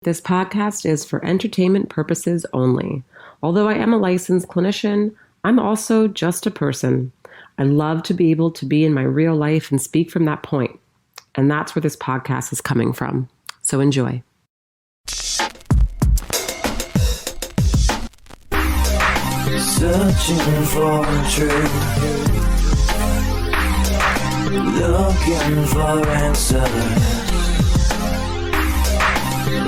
This podcast is for entertainment purposes only. Although I am a licensed clinician, I'm also just a person. I love to be able to be in my real life and speak from that point. And that's where this podcast is coming from. So enjoy. Searching for truth, looking for answers.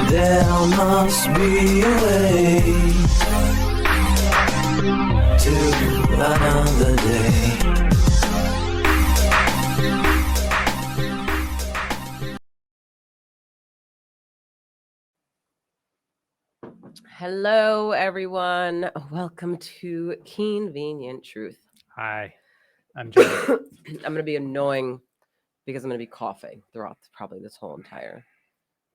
There must be a way to another day. Hello, everyone. Welcome to Convenient Truth. Hi, I'm Joe. I'm going to be annoying because I'm going to be coughing throughout probably this whole entire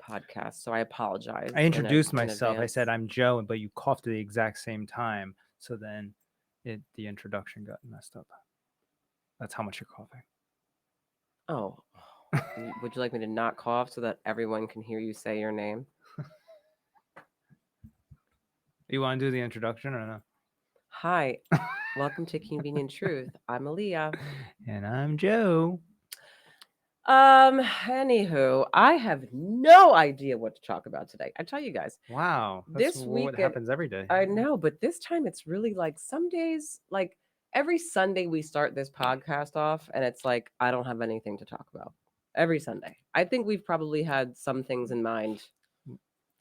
podcast. So I apologize. I introduced in myself. I advance. said I'm Joe, but you coughed at the exact same time. So then the introduction got messed up. That's how much you're coughing. Oh, would you like me to not cough so that everyone can hear you say your name? You want to do the introduction or no? Hi, welcome to Convenient Truth. I'm Aaliyah. And I'm Joe. Anywho, I have no idea what to talk about today. I tell you guys, Wow. That's this what weekend happens every day. I know, but this time it's really like some days, like every Sunday we start this podcast off, and it's like I don't have anything to talk about. Every Sunday, I think we've probably had some things in mind.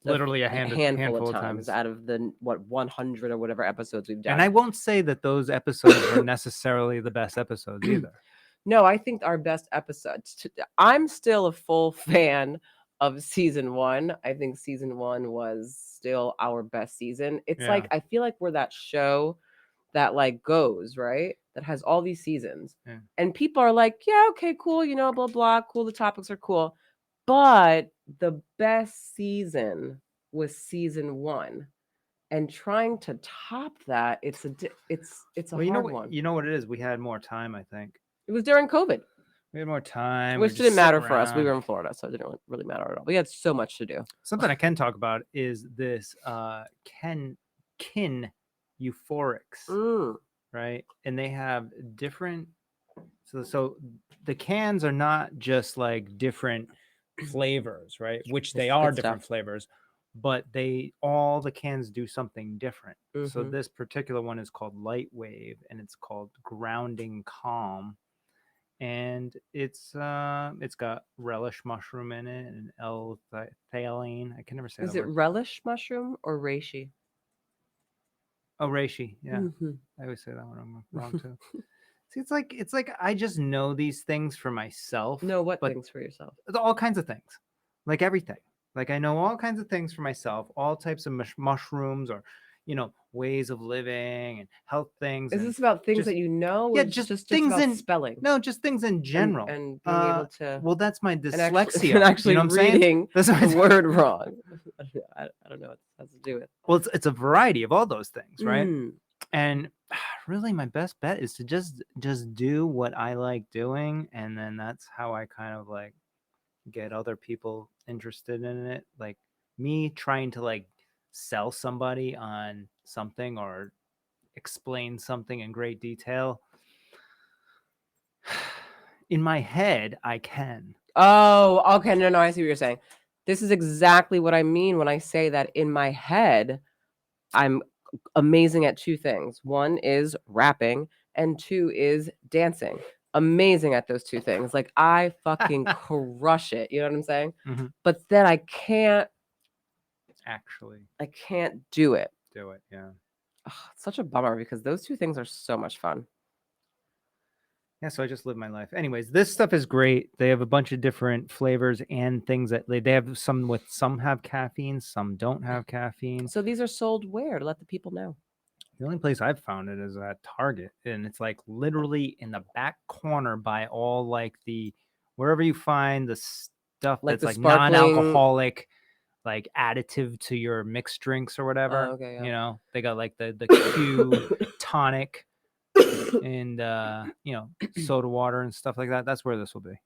Literally a handful of times out of the 100 or whatever episodes we've done. And I won't say that those episodes are necessarily the best episodes either. No, I think our best episodes. I'm still a full fan of season 1. I think season 1 was still our best season. It's like I feel like we're that show that like goes, right? That has all these seasons. Yeah. And people are like, yeah, okay, cool, blah blah, cool, the topics are cool. But the best season was season 1. And trying to top that, it's a hard one. You know what it is? We had more time, I think. It was during COVID. We had more time. Which didn't matter for us. We were in Florida, so it didn't really matter at all. We had so much to do. Something I can talk about is this kin euphorics, right? And they have different. So the cans are not just like different flavors, right? Which they are different flavors, but all the cans do something different. So this particular one is called Light Wave, and it's called Grounding Calm. And it's got relish mushroom in it and L-theanine. I can never say that. Is it relish mushroom or reishi? Oh, reishi. Yeah. I always say that one. I'm wrong too. See, it's like I just know these things for myself. No, what things for yourself? All kinds of things, like everything. Like I know all kinds of things for myself, all types of mushrooms or ways of living and health things. Is this about things that you know? Yeah, just things about in spelling. No, just things in general. And being able to. Well, that's my dyslexia. And actually reading the word wrong. I don't know what this has to do with. Well, it's a variety of all those things, right? And really, my best bet is to just do what I like doing, and then that's how I kind of like get other people interested in it. Like me trying to like sell somebody on something or explain something in great detail. In my head, I can. Oh, okay. No, I see what you're saying. This is exactly what I mean when I say that in my head, I'm amazing at 2 things. 1 is rapping and 2 is dancing. Amazing at those 2 things. Like I fucking crush it. You know what I'm saying? But then I can't do it. Yeah. It's such a bummer because those 2 things are so much fun. Yeah, so I just live my life. Anyways, this stuff is great. They have a bunch of different flavors and things that they have some have caffeine, some don't have caffeine. So these are sold where to let the people know? The only place I've found it is at Target, and it's like literally in the back corner by all like wherever you find the stuff like that's like sparkling... non-alcoholic, like additive to your mixed drinks or whatever. Oh, okay, yeah. They got like the Q tonic and soda water and stuff like that. That's where this will be.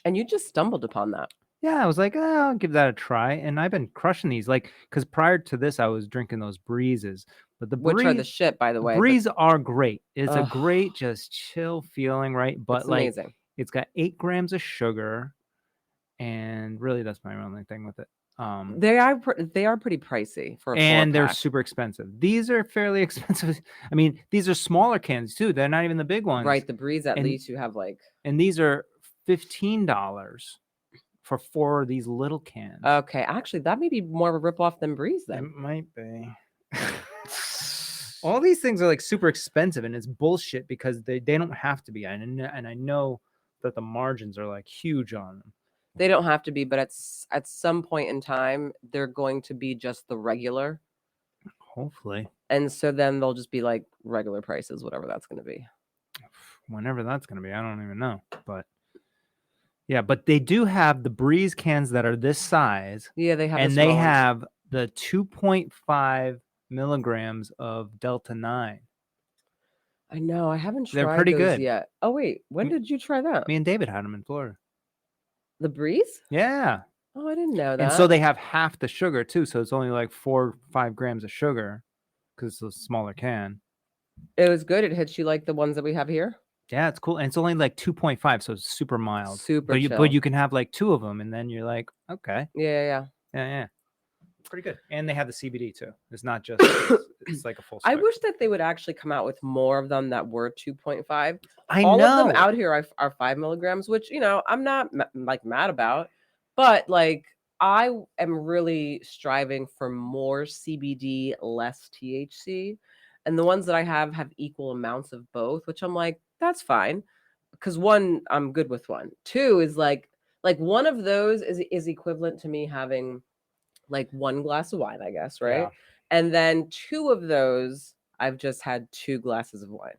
And you just stumbled upon that. Yeah, I was like, I'll give that a try. And I've been crushing these. Like, because prior to this, I was drinking those breezes. But the Which are the shit, by the way. But breeze are great. It's a ugh, great, just chill feeling, right? But it's like, amazing. it's got 8 grams of sugar, and really, that's my only thing with it. They are pretty pricey for a And they're 4-pack. super expensive. These are fairly expensive. I mean, these are smaller cans too. They're not even the big ones. Right, the Breeze at And- least you have like And these are $15 for 4 of these little cans. okay, actually that may be more of a ripoff than Breeze It then. might be. All these things are like super expensive, and it's bullshit because they don't have to be. And I know that the margins are like huge on them. They don't have to be, but at some point in time they're going to be just the regular. Hopefully, And so then they'll just be like regular prices, whatever that's going to be. whenever that's gonna be, I don't even know. But yeah, but they do have the Breeze cans that are this size, Yeah, they have. and the they small ones. have the 2.5 milligrams of Delta 9. I know. I haven't tried They're pretty those good. yet. Oh wait, when M- did you try that? Me and David had them in Florida. The Breeze? Yeah. Oh, I didn't know that. And so they have half the sugar too. So it's only like 4 or 5 grams of sugar because it's a smaller can. It was good. It hits you like the ones that we have here. Yeah, it's cool. And it's only like 2.5. So it's super mild. Super But chill. you can have like 2 of them. And then you're like, okay. Yeah. Yeah. Pretty good. And they have the CBD too. It's not just, it's like a full I spectrum. wish that they would actually come out with more of them that were 2.5. I All know. of them out here are 5 milligrams, which, I'm not like mad about. But like, I am really striving for more CBD, less THC. And the ones that I have equal amounts of both, which I'm like, that's fine. Because one, I'm good with one. Two is like one of those is equivalent to me having like 1 glass of wine, I guess, right? Yeah. And then 2 of those, I've just had 2 glasses of wine.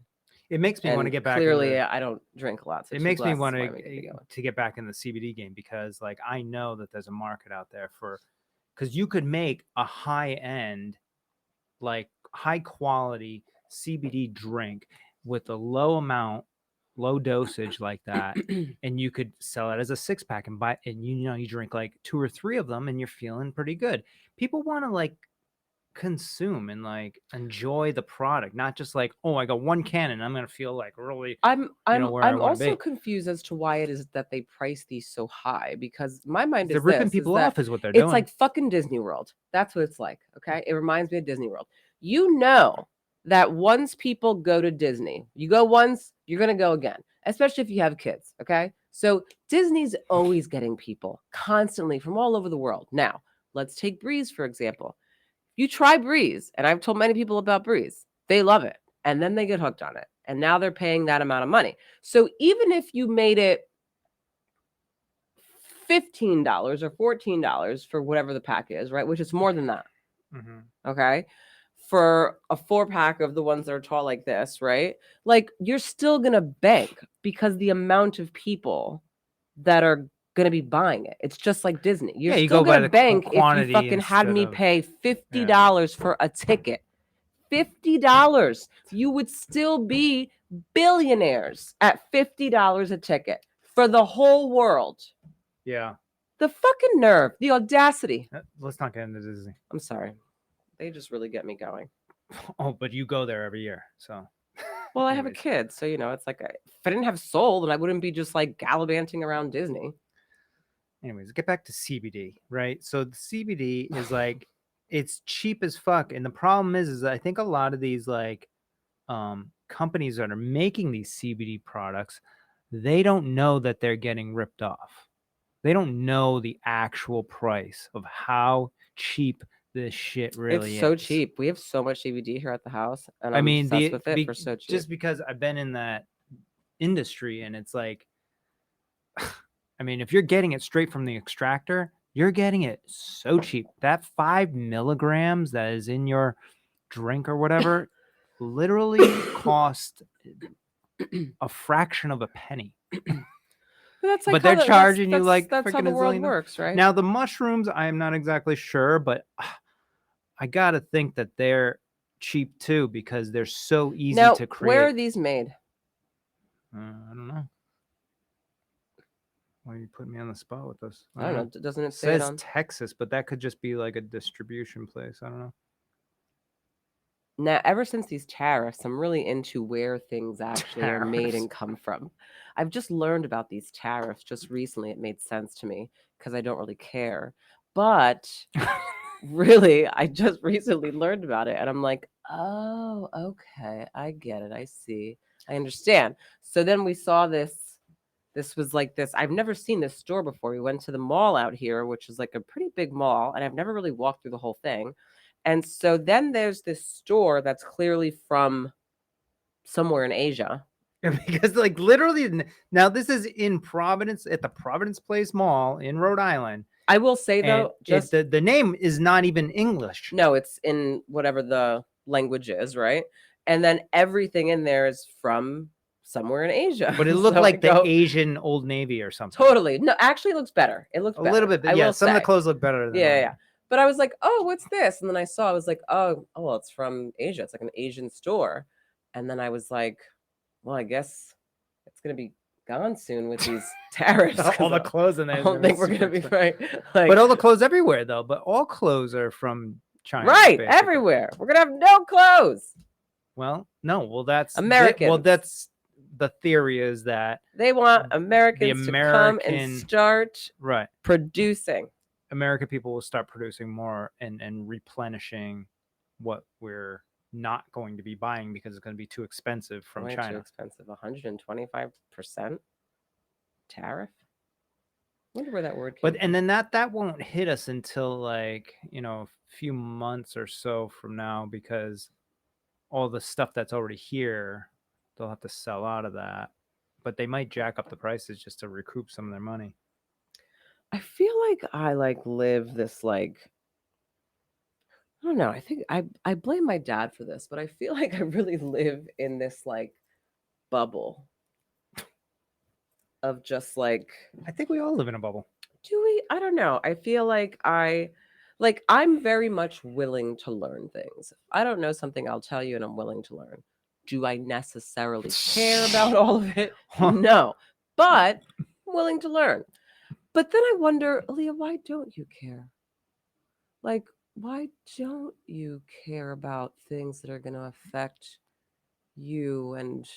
It makes me want to And get back. clearly, I don't drink a lot. So It 2 makes me glasses want of wine, we could be going. to get back in the CBD game because like I know that there's a market out there for, because you could make a high end, like high quality CBD drink with a low dosage like that, and you could sell it as a 6-pack and buy, and you drink like 2 or 3 of them and you're feeling pretty good. People want to like consume and like enjoy the product, not just like, oh, I got 1 can and I'm gonna feel like really I'm where I wanna also be. confused as to why it is that they price these so high, because my mind They're is ripping this, people is that off is what they're it's doing. like fucking Disney World. That's what it's like. Okay. It reminds me of Disney World. You know that once people go to Disney, you go once, you're gonna go again, especially if you have kids. Okay. So Disney's always getting people constantly from all over the world. Now, let's take Breeze, for example. You try Breeze, and I've told many people about Breeze. They love it. And then they get hooked on it. And now they're paying that amount of money. So even if you made it $15 or $14 for whatever the pack is, right? Which is more than that. Mhm. Okay. For a 4-pack of the ones that are tall like this, right? Like you're still going to bank because the amount of people that are going to be buying it. It's just like Disney. You're Yeah, you still go by going to the bank if you quantity fucking had instead me of- pay $50 for a ticket. $50. You would still be billionaires at $50 a ticket for the whole world. Yeah. The fucking nerve, the audacity. Let's not get into Disney. I'm sorry. They just really get me going. Oh, but you go there every year, so. Well, I have a Anyways. kid, so it's like if I didn't have Soul, then I wouldn't be just like gallivanting around Disney. Anyways, get back to CBD, right? So the CBD is like, it's cheap as fuck, and the problem is I think a lot of these like companies that are making these CBD products, they don't know that they're getting ripped off. They don't know the actual price of how cheap this shit really is. It's so cheap. We have so much CBD here at the house, and I I'm mean, obsessed with it for so cheap. just because I've been in that industry, and it's like, I mean, if you're getting it straight from the extractor, you're getting it so cheap. That 5 milligrams that is in your drink or whatever literally cost a fraction of a penny. That's But they're charging you like that's how freaking the a world zillion. works, right? Now the mushrooms, I am not exactly sure, but I gotta think that they're cheap too because they're so easy now, to create. where are these made? I don't know. Why are you putting me on the spot with this? I don't know. Doesn't it It say it says on? Texas, but that could just be like a distribution place. I don't know. Now, ever since these tariffs, I'm really into where things actually are made Tariffs. and come from. I've just learned about these tariffs just recently. It made sense to me because I don't really care. But really, I just recently learned about it and I'm like, oh, okay. I get it. I see. I understand. So then we saw this. This was like this. I've never seen this store before. We went to the mall out here, which is like a pretty big mall, and I've never really walked through the whole thing. And so then there's this store that's clearly from somewhere in Asia. Because like literally now this is in Providence at the Providence Place Mall in Rhode Island. I will say And though, just the name is not even English. no, it's in whatever the language is, right? And then everything in there is from somewhere in Asia. But it looked So I like the go, Asian Old Navy or something. totally. No, actually, it looks better. It looks A better. little bit. I Yeah, will some of the say. clothes look better than Yeah, others. yeah. But I was like, oh, what's this? And then I saw, I was like, oh, well, it's from Asia. It's like an Asian store. And then I was like, well, I guess it's gonna be gone soon with these tariffs. All the 'cause clothes in I there. don't think we're gonna be right. Like, But all the clothes everywhere though. But all clothes are from China. right basically. everywhere. We're gonna have no clothes. Well, no. Well, that's Well, Americans. that's the theory is that They want Americans to come and American- start right. producing. American people will start producing more and replenishing what we're not going to be buying because it's going to be too expensive from Way too China. expensive. 125% tariff. Wonder where that word came But from. and then that won't hit us until like, a few months or so from now because all the stuff that's already here, they'll have to sell out of that. But they might jack up the prices just to recoup some of their money. I feel like I live this I don't know. I think I blame my dad for this, but I feel like I really live in this bubble of just I think we all live in a bubble. do we? I don't know. I feel like I'm very much willing to learn things. If I don't know something, I'll tell you and I'm willing to learn. Do I necessarily care about all of it? No. But I'm willing to learn. But then I wonder, Aaliyah, why don't you care? Like, why don't you care about things that are going to affect you and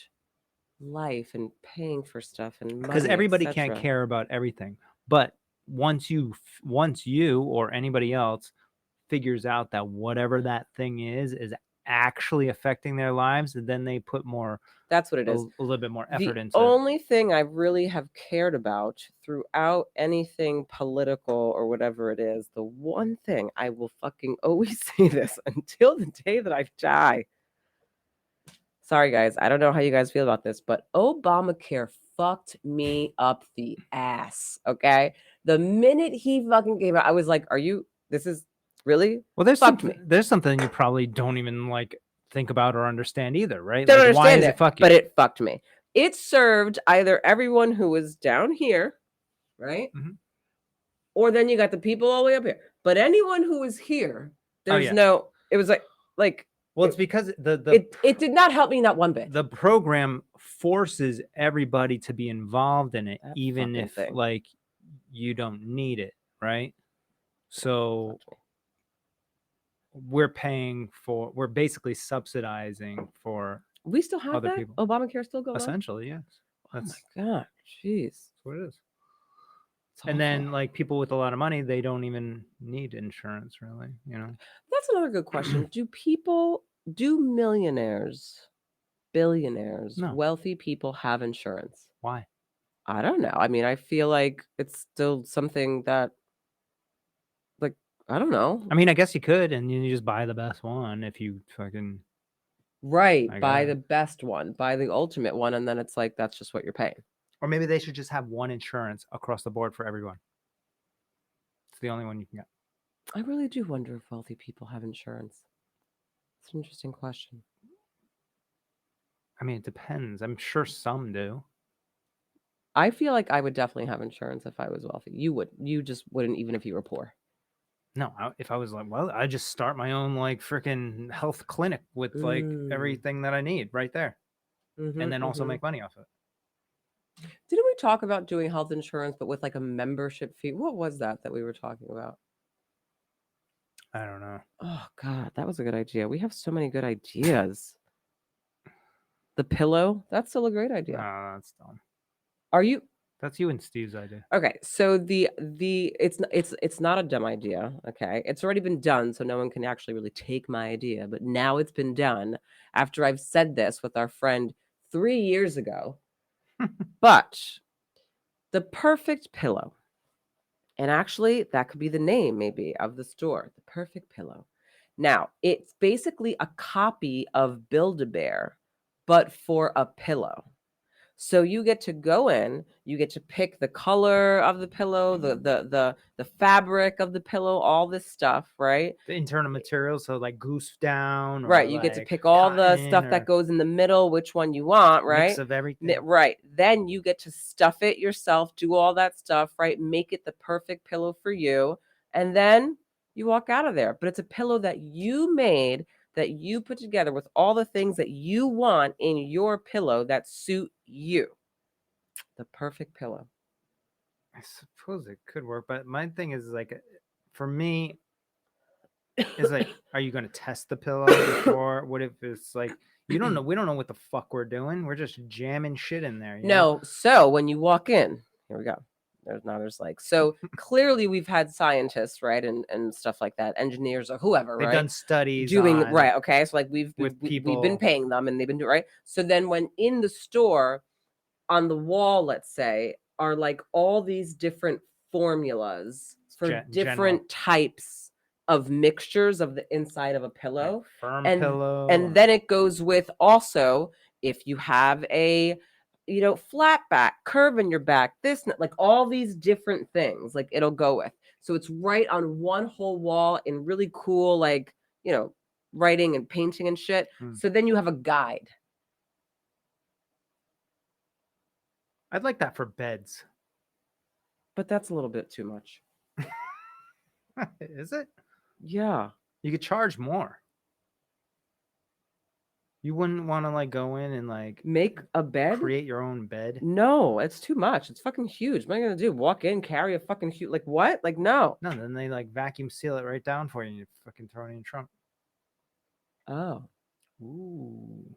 life and paying for stuff and money, Because everybody can't etc.? care about everything. But once you or anybody else figures out that whatever that thing is actually affecting their lives, then they put That's what it a is. little bit more effort The into it. only thing I really have cared about throughout anything political or whatever it is, the one thing I will fucking always say this until the day that I die. Sorry, guys. I don't know how you guys feel about this, but Obamacare fucked me up the ass. Okay. The minute he fucking came out, I was like, this is really? Well, there's fucked something you probably don't even think about or understand either, right? Don't Like, why understand does it, it fuck you? but it fucked me. It served either everyone who was down here, right? Mhm. Or then you got the people all the way up here. But anyone who was here, there's yeah. it was like Well, it's because the it did not help me not one bit. the program forces everybody to be involved in it, That even fucking if thing. you don't need it, right? So Fucked me. we're basically subsidizing for We still have other that? people. Obamacare still going on? essentially, yes. Oh That's my god, jeez. what it is. It's And then awful. people with a lot of money, they don't even need insurance, really. That's another good question. Do millionaires, billionaires, No. wealthy people have insurance? Why? I don't know. I mean, I feel like it's still something that, I don't know. I mean, I guess you could, and you just buy the best one if you fucking. Right. I Buy got the best one, buy the ultimate one, and then it's like that's just what you're paying. Or maybe they should just have one insurance across the board for everyone. It's the only one you can get. I really do wonder if wealthy people have insurance. It's an interesting question. I mean, it depends. I'm sure some do. I feel like I would definitely have insurance if I was wealthy. You would. You just wouldn't, even if you were poor. No, if I was I just start my own freaking health clinic with Mm. everything that I need right there, Mhm, and then also mhm. make money off it. Didn't we talk about doing health insurance, but with like a membership fee? What was that we were talking about? I don't know. Oh God, that was a good idea. We have so many good ideas. The pillow, that's still a great idea. No, that's dumb. Are you That's you and Steve's idea. okay? So it's not a dumb idea. Okay, it's already been done, so no one can actually really take my idea. But now it's been done after I've said this with our friend 3 years ago. But the perfect pillow. And actually, that could be the name maybe of the store, The Perfect Pillow. Now, it's basically a copy of Build-A-Bear, but for a pillow. So you get to go in, you get to pick the color of the pillow, the fabric of the pillow, all this stuff, right? The internal materials, so like goose down, or Right, you get to like pick all the cotton, stuff or that goes in the middle, which one you want, right? mix of everything. Right. Then you get to stuff it yourself, do all that stuff, right? Make it the perfect pillow for you. And then you walk out of there. But it's a pillow that you made, that you put together with all the things that you want in your pillow that suit you. The perfect pillow. I suppose it could work, but my thing is like, for me, is like, are you going to test the pillow before? What if it's like, you don't know? We don't know what the fuck we're doing. We're just jamming shit in there. You know? No. So when you walk in, here we go. There's like, so clearly we've had scientists, right? And stuff like that, engineers or whoever, They've right? done studies Doing on, right. Okay. So like we've with been people. paying them and they've been doing right. So then when in the store on the wall, let's say, are like all these different formulas for General. different types of mixtures of the inside of a like pillow. firm And pillow, and then it goes with also if you have a flat back, curve in your back, this like all these different things, like it'll go with. So it's right on one whole wall in really cool, like, writing and painting and shit. So then you have a guide. I'd like that for beds. But that's a little bit too much. Is it? Yeah. You could charge more. You wouldn't want to like go in and like Make a bed? create your own bed. No, it's too much. It's fucking huge. What am I gonna do? Walk in, carry a fucking huge, like what? Like no. No, then they like vacuum seal it right down for you and you fucking throw it in your trunk. Oh. Ooh.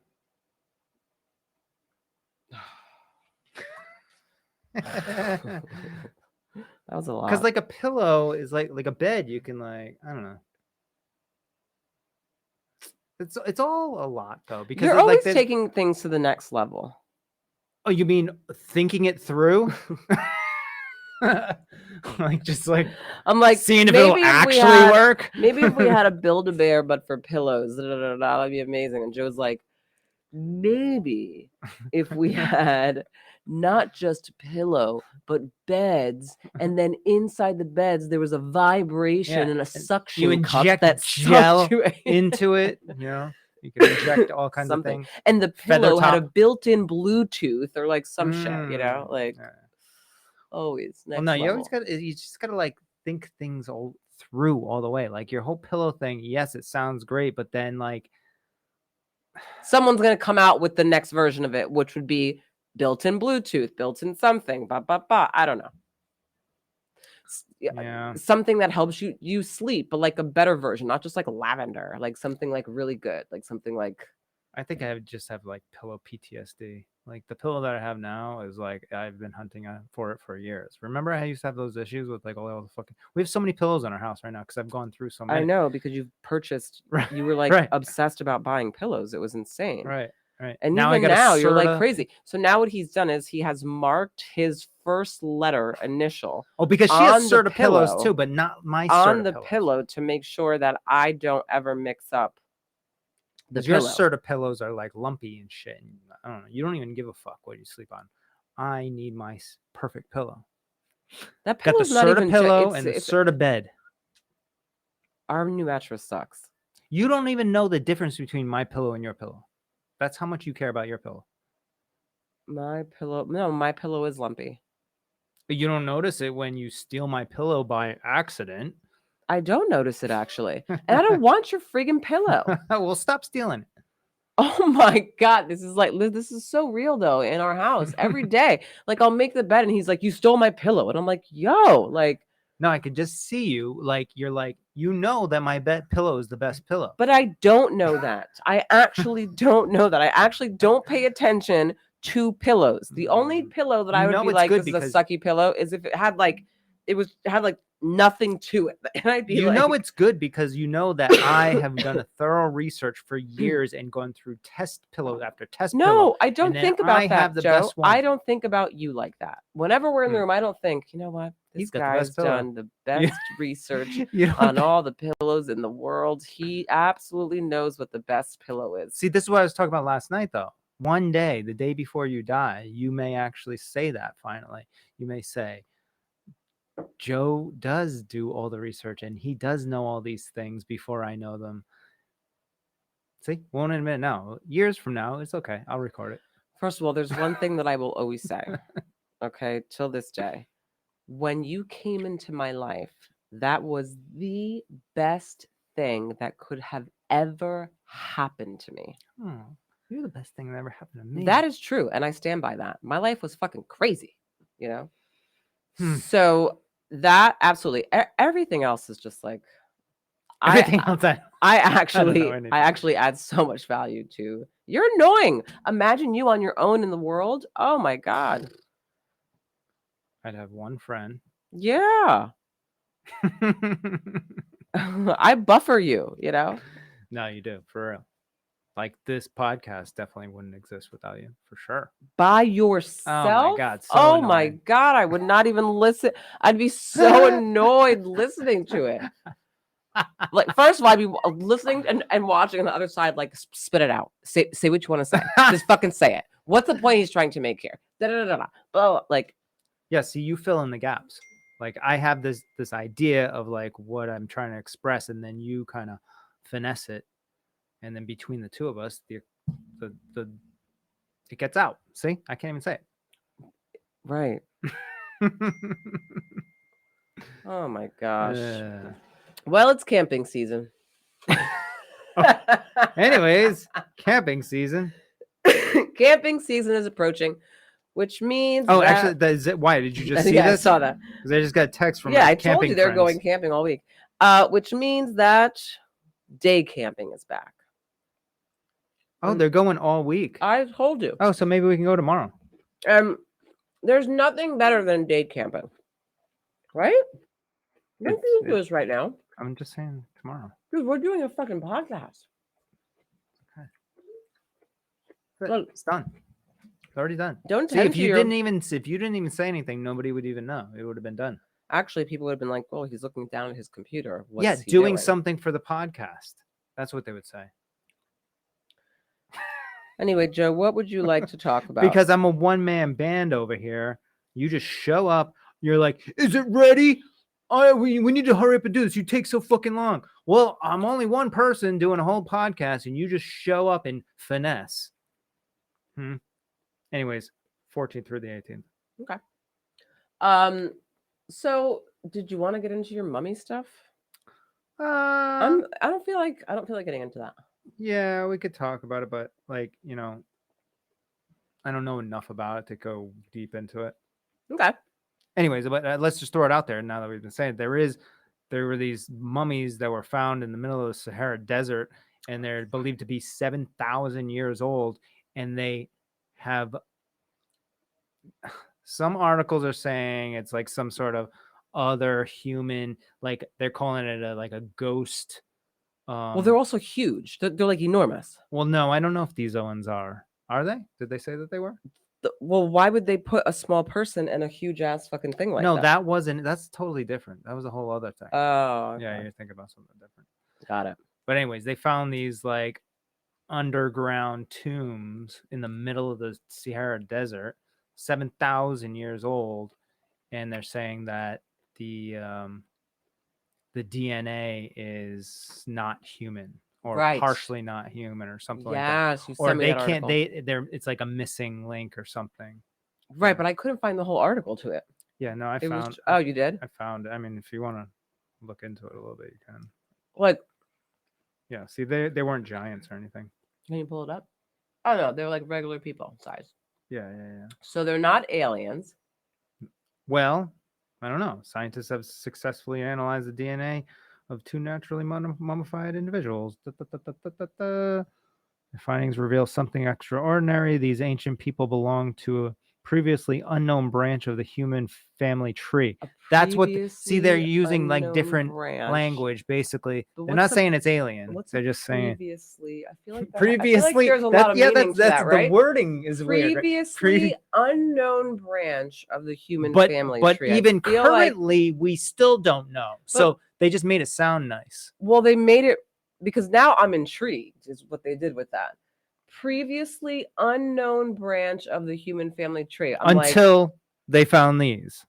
That was a lot. Because like a pillow is like a bed. You can like, I don't know. It's all a lot though, because You're it's always like taking things to the next level. Oh, you mean thinking it through? Like just like I'm like seeing if maybe it'll we actually had- work. Maybe if we had a Build-A-Bear but for pillows, that'd be amazing. And Joe's like, maybe if we had not just a pillow but beds, and then inside the beds there was a vibration Yeah, and a and suction you cup inject that gel sucked you into it, you know, you can inject all kinds Something. of things. And the Feather pillow had a top. built-in Bluetooth or like some shit, like Yeah. always next Well, no, you always level. you just gotta like think things all through all the way. Like your whole pillow thing, yes, it sounds great, but then like Someone's gonna come out with the next version of it, which would be built-in Bluetooth, built-in something, I don't know. yeah, Something that helps you sleep, but like a better version, not just like lavender, like something like really good, like something like I think I would just have like pillow PTSD. Like the pillow that I have now is like I've been hunting for it for years. Remember I used to have those issues with like all the fucking. We have so many pillows in our house right now because I've gone through so many. I know because you've purchased. Right, You were like right. obsessed about buying pillows. It was insane. Right. And now even I got now a you're like Serta- crazy. So now what he's done is he has marked his first letter initial Oh, because she on has the Serta pillows pillow- too, but not my on Serta the pillows. pillow to make sure that I don't ever mix up the 'Cause your pillow. Serta pillows are like lumpy and shit. And I don't know. You don't even give a fuck what you sleep on. I need my perfect pillow. That Got the pillow's not Serta even pillow and the it's, Serta bed. our new mattress sucks. You don't even know the difference between my pillow and your pillow. That's how much you care about your pillow. My pillow is lumpy. But you don't notice it when you steal my pillow by accident. I don't notice it actually. And I don't want your friggin' pillow. Well, stop stealing it. Oh my God, this is so real though in our house every day. Like I'll make the bed and he's like, "You stole my pillow," and I'm like, "Yo, like." No, I could just see you. Like you're like, you know that my bed pillow is the best pillow. But I don't know that. I actually don't know that. I actually don't pay attention to pillows. The only pillow that I You would know be it's like, good "This is a because- sucky pillow," is if it had like nothing to it, and I'd be You like, know it's good because you know that I have done a thorough research for years and gone through test pillow after test pillow. No, I don't then think about I that, have the Joe. best one. I don't think about you like that. Whenever we're in the Hmm. room, I don't think, you know what? This He's got the best guy's pillow. done the best research You don't on all the pillows in the world. He absolutely knows what the best pillow is. See, this is what I was talking about last night, though. One day, the day before you die, you may actually say that finally. You may say, Joe does do all the research and he does know all these things before I know them. See, won't admit it now. Years from now, it's okay. I'll record it. First of all, there's one thing that I will always say, okay, till this day. When you came into my life, that was the best thing that could have ever happened to me. Oh, you're the best thing that ever happened to me. That is true, and I stand by that. My life was fucking crazy, you know? Hmm. So that absolutely everything else is just like everything else. I anything. actually add so much value to. You're annoying. Imagine you on your own in the world. Oh my God. I'd have one friend. Yeah. I buffer you, you know? No, you do, for real. Like this podcast definitely wouldn't exist without you, for sure. By yourself? God, so oh my annoying. God. I would not even listen. I'd be so annoyed listening to it. Like, first of all, I'd be listening and watching on the other side, like, spit it out. Say what you want to say. Just fucking say it. What's the point he's trying to make here? Da, da, da, da, da. Blah, blah, like, Yeah, see, you fill in the gaps. Like I have this idea of like what I'm trying to express, and then you kind of finesse it, and then between the two of us, the it gets out. See, I can't even say right. it. Oh my gosh. Uh, Well, it's camping season. anyways, camping season. Camping season is approaching, which means Oh, that... actually, is it? Why did you just see yeah, this? I saw that. Because I just got a text from Yeah, my I told camping you they're friends. going camping all week. Which means that day camping is back. Oh, they're going all week. I told you. Oh, so maybe we can go tomorrow. There's nothing better than day camping, right? We don't It's- do this right now, I'm just saying tomorrow. dude. We're doing a fucking podcast. Look, It's done. It's already done. don't See, tend if to you your... didn't even say anything, nobody would even know. It would have been done. Actually, people would have been like, "Oh, he's looking down at his computer. What's Yeah, he doing something for the podcast. That's what they would say. Anyway, Joe, what would you like to talk about? Because I'm a one-man band over here. You just show up. You're like, "Is it ready? We need to hurry up and do this. You take so fucking long." Well, I'm only one person doing a whole podcast, and you just show up and finesse. Anyways, 14th through the 18th. So did you want to get into your mummy stuff? Uh, I don't feel like getting into that. Yeah, we could talk about it, but like, I don't know enough about it to go deep into it. Okay. Anyways, but let's just throw it out there now that we've been saying there were these mummies that were found in the middle of the Sahara Desert, and they're believed to be 7,000 years old, and they have some articles are saying it's like some sort of other human, like they're calling it a ghost. Well, they're also huge. They're like enormous. Well, no, I don't know if these ones are. Are they? Did they say that they were? Well, why would they put a small person in a huge ass fucking thing like No, that? that wasn't. That's totally different. That was a whole other thing. Oh, okay. Yeah, you're thinking about something different. Got it. But anyways, they found these like underground tombs in the middle of the Sahara Desert, 7,000 years old, and they're saying that the DNA is not human or Right. partially not human or something like that. Yes, you Or sent me they that can't. article. They're. It's like a missing link or something. Right, but I couldn't find the whole article to it. Yeah, no, I It found. was... Oh, you did? I found. I mean, if you want to look into it a little bit, you can. Like, Yeah. See, they weren't giants or anything. Can you pull it up? Oh no, they're like regular people size. Yeah. So they're not aliens. Well, I don't know. Scientists have successfully analyzed the DNA of two naturally mummified individuals. The findings reveal something extraordinary. These ancient people belong to a previously unknown branch of the human family tree. A That's what. See, they're previously using like unknown different branch. language. Basically, But they're what's not a- saying it's alien. What's They're a just saying previously? I feel like previously. there's a lot of meaning to that, right? The wording is weird. Right? Previously unknown branch of the human But family but tree. I even feel like- currently, we still don't know. So they just made it sound nice. well, they made it because now I'm intrigued. Is what they did with that. Previously unknown branch of the human family tree. I'm Until they found these,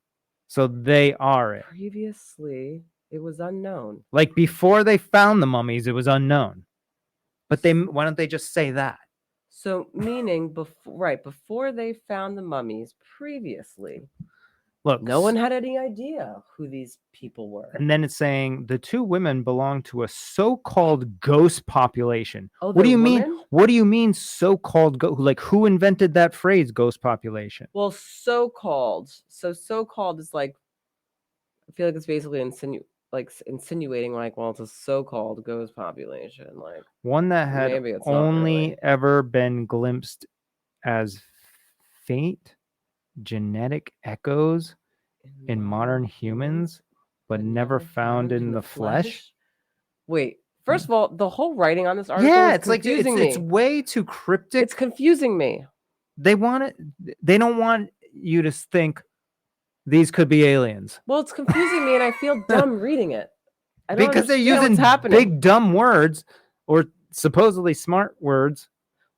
so they are it. previously it was unknown. Like before they found the mummies, it was unknown. But why don't they just say that? So meaning before they found the mummies, previously Look, no one had any idea who these people were. And then it's saying the two women belong to a so-called ghost population. Oh, What do you they're mean? women? What do you mean so-called like who invented that phrase ghost population? Well, so-called. So so-called is like, I feel like it's basically insinuating like, well, it's a so-called ghost population. Like One that had maybe it's not only really. ever been glimpsed as faint genetic echoes in modern humans, but never found in the flesh. Wait, first of all, the whole writing on this article Yeah, is it's like confusing it's me. way too cryptic. It's confusing me. They don't want you to think these could be aliens. Well, it's confusing me, and I feel dumb reading it. I don't Because they're understand using what's happening. big dumb words or supposedly smart words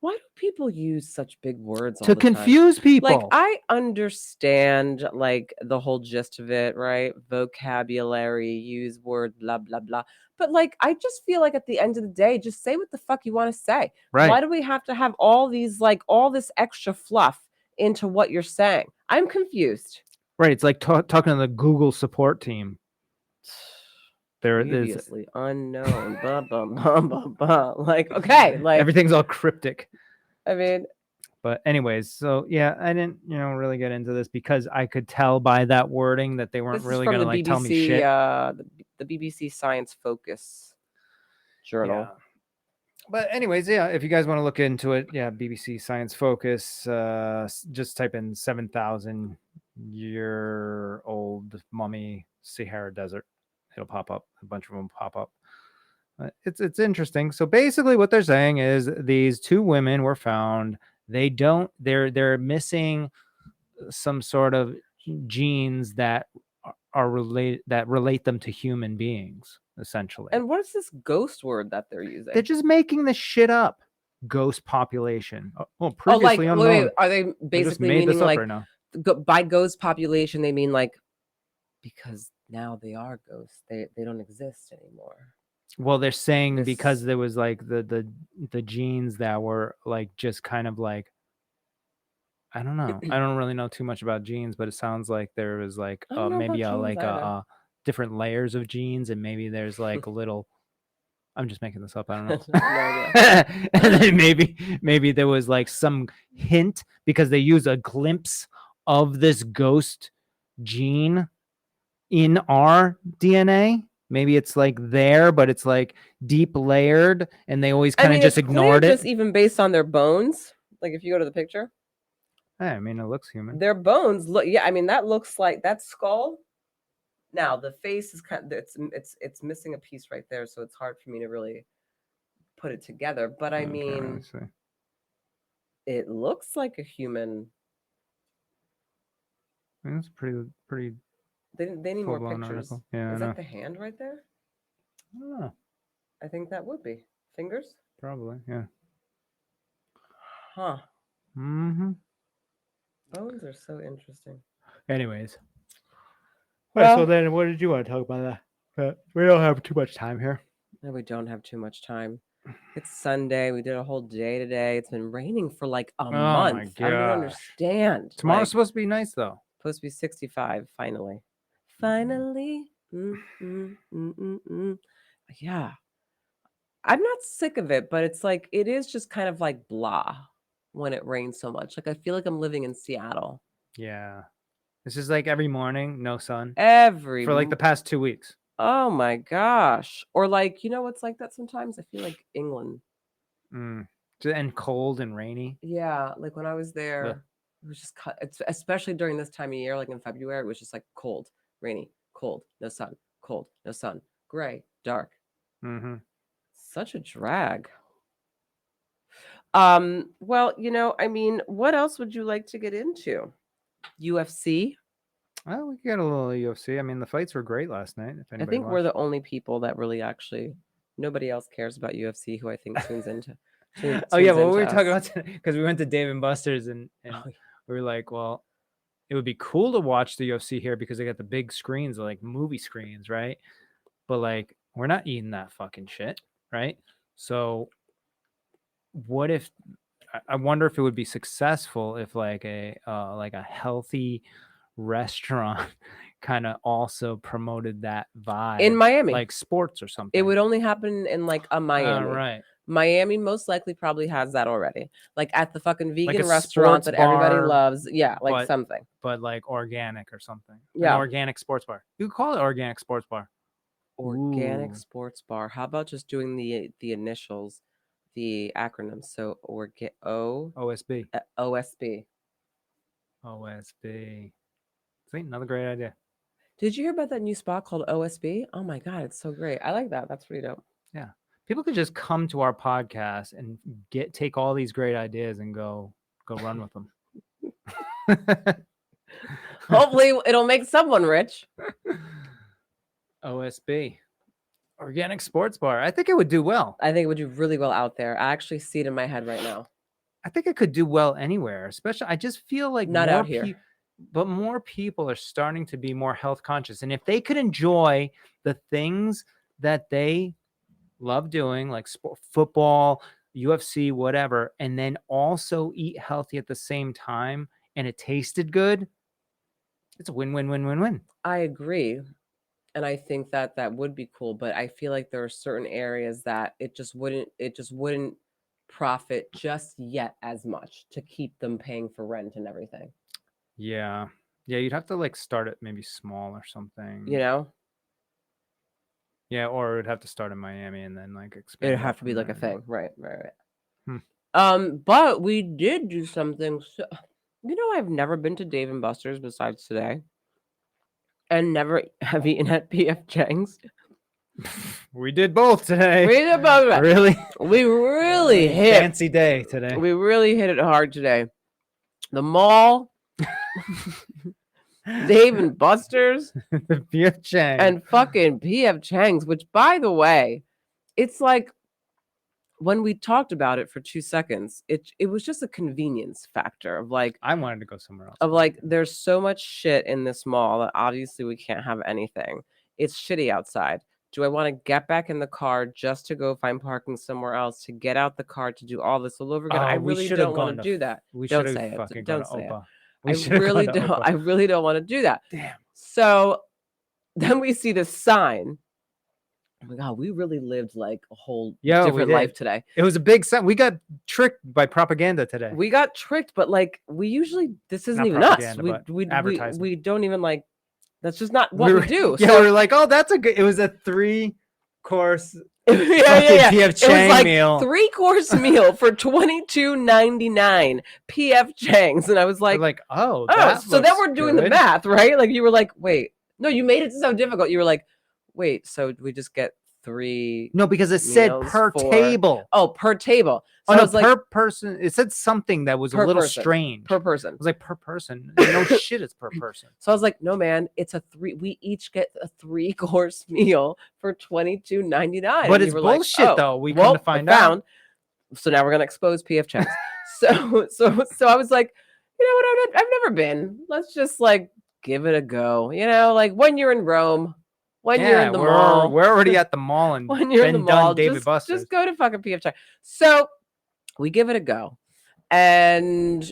Why do people use such big words all to the time? confuse people. Like, I understand like the whole gist of it, right? Vocabulary, use word, blah blah blah. But like, I just feel like at the end of the day, just say what the fuck you want to say. Right. Why do we have to have all this extra fluff into what you're saying? I'm confused. Right. It's like talking to the Google support team. There it is. Previously unknown. Blah, blah, blah, blah, blah. Like, okay, like Everything's all cryptic. I mean, But anyways, so yeah, I didn't, really get into this because I could tell by that wording that they weren't this really is from gonna the like BBC, tell me shit. The BBC Science Focus journal. Yeah. But anyways, yeah, if you guys want to look into it, yeah, BBC Science Focus, just type in 7,000-year-old mummy Sahara Desert. It'll pop up. A bunch of them pop up. It's interesting. So basically what they're saying is these two women were found. They're missing some sort of genes that relate them to human beings, essentially. And what is this ghost word that they're using? They're just making this shit up. Ghost population. Well, oh, like previously unknown. wait, are they They just basically made this meaning up like right now. by ghost population they mean like because now they are ghosts. They don't exist anymore. Well, they're saying because This- there was like the genes that were like just kind of like, I don't know. I don't really know too much about genes, but it sounds like there was like I don't know maybe about genes either. different layers of genes, and maybe there's like a little. I'm just making this up. I don't know. No idea. And then maybe there was like some hint because they use a glimpse of this ghost gene in our DNA. Maybe it's like there, but it's like deep layered, and they always kind of just it's clear ignored it. just even based on their bones. Like if you go to the picture, Yeah, I mean, it looks human. their bones look. Yeah, I mean that looks like that skull. Now the face is kind of it's missing a piece right there, so it's hard for me to really put it together. But I Okay, mean, let's see. it looks like a human. I mean, it's pretty They need more full-blown pictures. article. Yeah, I Is know. that the hand right there? I don't know. I think that would be fingers. Probably, yeah. Huh. Mm-hmm. Bones are so interesting. Anyways. Well- so then what did you want to talk about that? But we don't have too much time here. No, we don't have too much time. It's Sunday. We did a whole day today. It's been raining for like a my month. I don't gosh. understand. Tomorrow's Like, supposed to be nice though. supposed to be 65 finally. Finally. Yeah. I'm not sick of it, but it's like it is just kind of like blah when it rains so much. Like I feel like I'm living in Seattle Yeah. This is like every morning, no sun every. for like the past 2 weeks. Oh my gosh! Or like what's like that sometimes. I feel like England. Mm. And cold and rainy. Yeah, like when I was Ugh. there, it was just especially during this time of year, like in February, it was just like cold, rainy, cold, no sun, cold, no sun, gray, dark. Mm-hmm. Such a drag. Well, I mean, what else would you like to get into? UFC? Well, we got a little UFC. I mean, the fights were great last night. If I anybody think we're watched. the only people that really actually nobody else cares about UFC who I think tunes into. Oh yeah, tunes what were into we talking us. about? Because we went to Dave and Buster's and Oh, yeah. we were like, well, it would be cool to watch the UFC here because they got the big screens, like movie screens, right? But like, we're not eating that fucking shit, right? So, what if? I wonder if it would be successful if like a healthy restaurant kind of also promoted that vibe In Miami. like sports or something. It would only happen in like a Miami. Right. Miami most likely probably has that already. Like at the fucking vegan a restaurant sports that everybody bar, loves. Yeah, like but- something. But like organic or something. An Yeah. organic sports bar. You could call it organic sports bar. Organic Ooh. sports bar. How about just doing the initials, the acronyms? So OSB. OSB. OSB. See, another great idea. Did you hear about that new spot called OSB? Oh my god, it's so great. I like that. That's pretty dope. Yeah. People could just come to our podcast and take all these great ideas and go run with them. Hopefully it'll make someone rich. OSB. Organic sports bar. I think it would do well. I think it would do really well out there. I actually see it in my head right now. I think it could do well anywhere, especially I just feel like Not more out here. but more people are starting to be more health conscious. And if they could enjoy the things that they love doing, like football, UFC, whatever, and then also eat healthy at the same time and it tasted good, it's a win-win-win-win-win. I agree. And I think that that would be cool, but I feel like there are certain areas that it just wouldn't profit just yet as much to keep them paying for rent and everything. Yeah. Yeah, you'd have to like start it maybe small or something. You know? Yeah, or it'd have to start in Miami and then like expand. It'd out have to be from like a there. thing. Right. Hmm. But we did do something. So, I've never been to Dave and Buster's besides today. And never have eaten at PF Chang's. We did both today. We did both. Really? We really hit. Fancy day today. We really hit it hard today. The mall, Dave and Buster's, The PF Chang. and fucking PF Chang's, which, by the way, it's like when we talked about it for 2 seconds, it was just a convenience factor of like, I wanted to go somewhere else. there's so much shit in this mall that obviously we can't have anything. It's shitty outside. Do I want to get back in the car just to go find parking somewhere else, to get out the car to do all this all over again? I we really should've don't want gone to to do that. We Don't should say have it. fucking Don't gone to say it. Opa. I should've really gone to don't. Opa. I really don't want to do that. Damn. So then we see the sign. Oh my god, we really lived like a whole Yeah, we different did. life today. It was a big sign. We got tricked by propaganda today. We got tricked, but like we usually this isn't Not even us. propaganda, We but we, we advertisement. we don't even like. That's just not what we do. Yeah, So we were like, oh, that's a good. It was a 3-course yeah. PF It was Chang like meal. 3-course meal for $22.99 PF Chang's, and I was We're like, like, oh, oh, that so then looks we're doing the good. math, right? Like you were like, wait, no, you made it so difficult. You were like, wait, so we just get 3? No, because it said meals per for- table. Oh, per table. So Oh I no, was like, per person. It said something that was a Per little person. strange. per person. I was like, per person? No shit, it's per person. So I was like, no, man, it's a 3. We each get a 3-course meal for $22.99. But And it's you were like, bullshit, oh, though. We well, come to find I out. found. So now we're gonna expose PF Chang's. so I was like, you know what? I've never been. Let's just like give it a go. Like when you're in Rome, when you're in the mall, we're already at the mall and when you're in the been mall, done David Buster's. just go to fucking PF Chang's. So we give it a go, and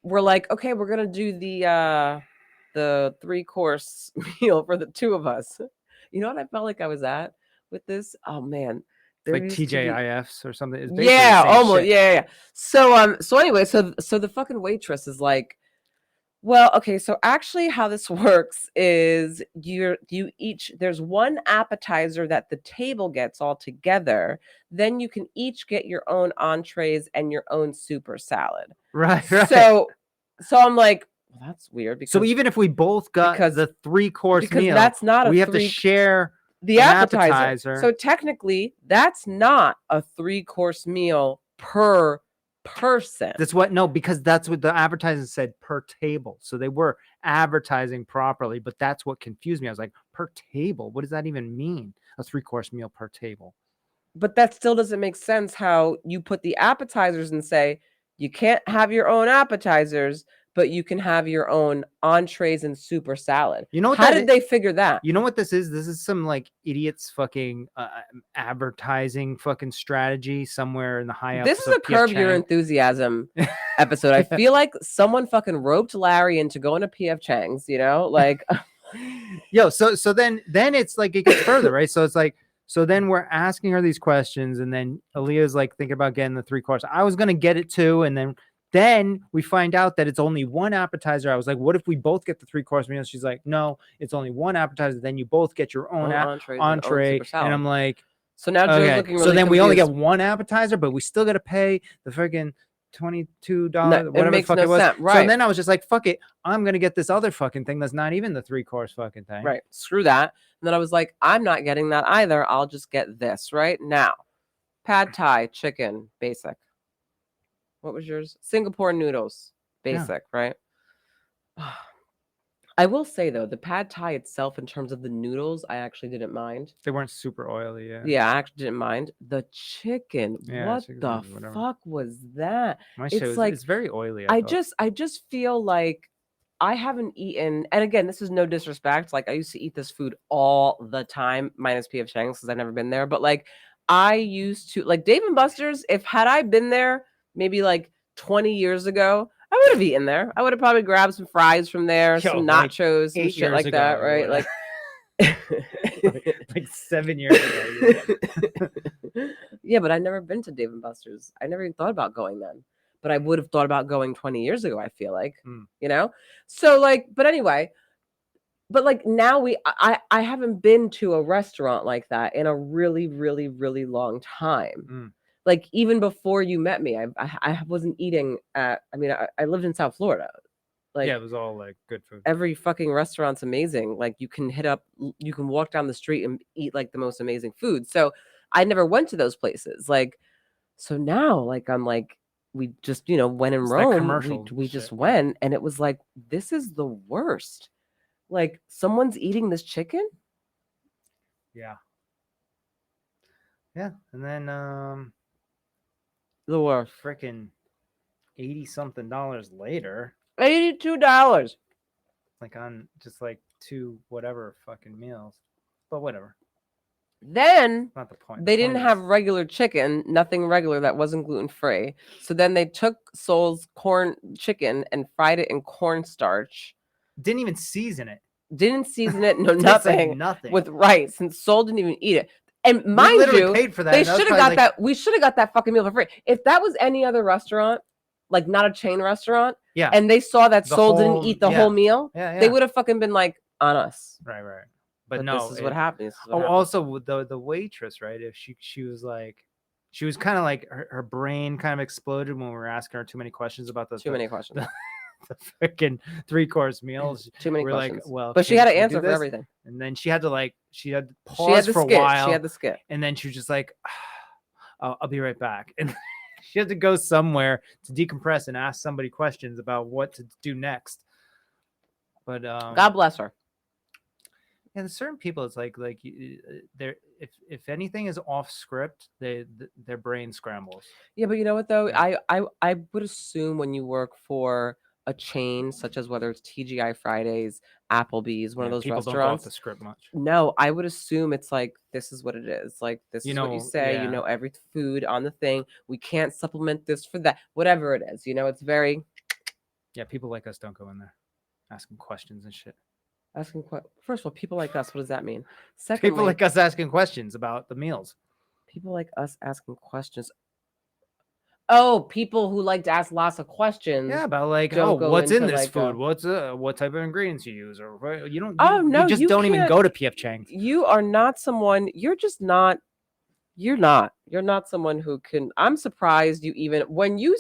we're like, okay, we're gonna do the 3-course meal for the 2 of us. You know what I felt like I was at with this? Oh man, There like used to be- TJIFs or something. It's basically Yeah, the same almost. shit. Yeah. So anyway, so the fucking waitress is like, well, okay, so actually how this works is you each there's one appetizer that the table gets all together. Then you can each get your own entrees and your own super salad. Right. So I'm like, well, that's weird because So even if we both got because- the 3-course because meal, that's not a we have to three share the an appetizer. appetizer. So technically, that's not a 3-course meal per person. That's what because that's what the advertising said per table. So they were advertising properly, but that's what confused me. I was like, per table? What does that even mean? A 3-course meal per table. But that still doesn't make sense how you put the appetizers and say you can't have your own appetizers, but you can have your own entrees and super salad. You know what How that did is? they figure that? You know what this is? This is some like idiots fucking advertising fucking strategy somewhere in the high ups. This is of a P.F. Curb Your Chang. Enthusiasm episode. I feel like someone fucking roped Larry into going to PF Chang's, you know? Like Yo, so then it's like it gets further, right? So it's like, so then we're asking her these questions, and then Aaliyah's like thinking about getting the 3-course. I was gonna get it too, and then we find out that it's only one appetizer. I was like, what if we both get the 3-course meal? She's like, no, it's only one appetizer. Then you both get your own entrees entree. super salad. And I'm like, So now Joe's okay. looking really So then we only get confused. one appetizer, but we still got to pay the freaking $22, No, whatever the makes fuck no it was. sense, So right. then I was just like, fuck it. I'm going to get this other fucking thing that's not even the 3-course fucking thing. Right. Screw that. And then I was like, I'm not getting that either. I'll just get this right now. Pad Thai, chicken, basic. What was yours? Singapore noodles, Yeah. basic, right? I will say though, the Pad Thai itself, in terms of the noodles, I actually didn't mind. They weren't super oily. Yeah. Yeah, I actually didn't mind. The chicken, Yeah, what chicken's the good, whatever. fuck was that? My It's shit was, like- it's very oily. I thought. just feel like I haven't eaten, and again, this is no disrespect. Like I used to eat this food all the time, minus PF Chang's because I've never been there. But like I used to like Dave and Buster's. If had I been there maybe like 20 years ago, I would have eaten there. I would have probably grabbed some fries from there, Yo, some like nachos, some 8 shit years like that, ago, right? what- Like like 7 years ago. yeah, but I'd never been to Dave and Buster's. I never even thought about going then. But I would have thought about going 20 years ago, I feel like. Mm. You know? So like, but anyway, but like now I haven't been to a restaurant like that in a really, really, really long time. Mm. Like even before you met me, I wasn't eating at, I mean, I lived in South Florida. Like Yeah, it was all like good food. every fucking restaurant's amazing. Like you can you can walk down the street and eat like the most amazing food. So I never went to those places. Like, so now like I'm like, we just, you know, when in It's that Rome, commercial we shit, just yeah. went and it was like, this is the worst. Like someone's eating this chicken. Yeah. Yeah. And then The worst. freaking $80-something later, $82. like on just like 2 whatever fucking meals. But whatever. Then Not the point. they The didn't point have is- regular chicken, nothing regular that wasn't gluten free. So then they took Soul's corn chicken and fried it in cornstarch. didn't even season it. Didn't season it, no Tastes like nothing, nothing. with rice. And Soul didn't even eat it. And We mind literally you, paid for that. they and that was should have probably got like- that. We should have got that fucking meal for free. If that was any other restaurant, like not a chain restaurant, Yeah. and they saw that The Soul whole- didn't eat the yeah. whole meal, Yeah. they would have fucking been like on us. Right. But But no. this is what happened. This is what Oh, happened. also with the waitress, right? If she was like, she was kind of like her brain kind of exploded when we were asking her too many questions about Too many questions. the freaking 3-course meals. Too many We're like, questions. well, But she can had to we do answer for this? everything. And then she had to She had pause the for skit. a while. She had the skit. And then she was just like, I'll be right back. And she had to go somewhere to decompress and ask somebody questions about what to do next. But God bless her. yeah, there's certain people. It's like they're if anything is off script, their brain scrambles. Yeah, but you know what though? Yeah. I would assume when you work for a chain such as whether it's TGI Fridays, Applebee's, one of Yeah, those people don't go off restaurants. the script much. No, I would assume it's like this is what it is. Like this You is what you know, say. yeah. You know every food on the thing. We can't supplement this for that. Whatever it is, you know, it's very Yeah, people like us don't go in there asking questions and shit. asking. First of all, people like us. What does that mean? Secondly, People like us asking questions about the meals. People like us asking questions. Oh, people who like to ask lots of questions. Yeah, about like, don't oh, go what's in into, this like, food? What's what type of ingredients you use, or you don't. Oh, no, you just you don't even can't. go to PF Chang's. You are not someone. You're just not. You're not. You're not someone who can. I'm surprised you even when you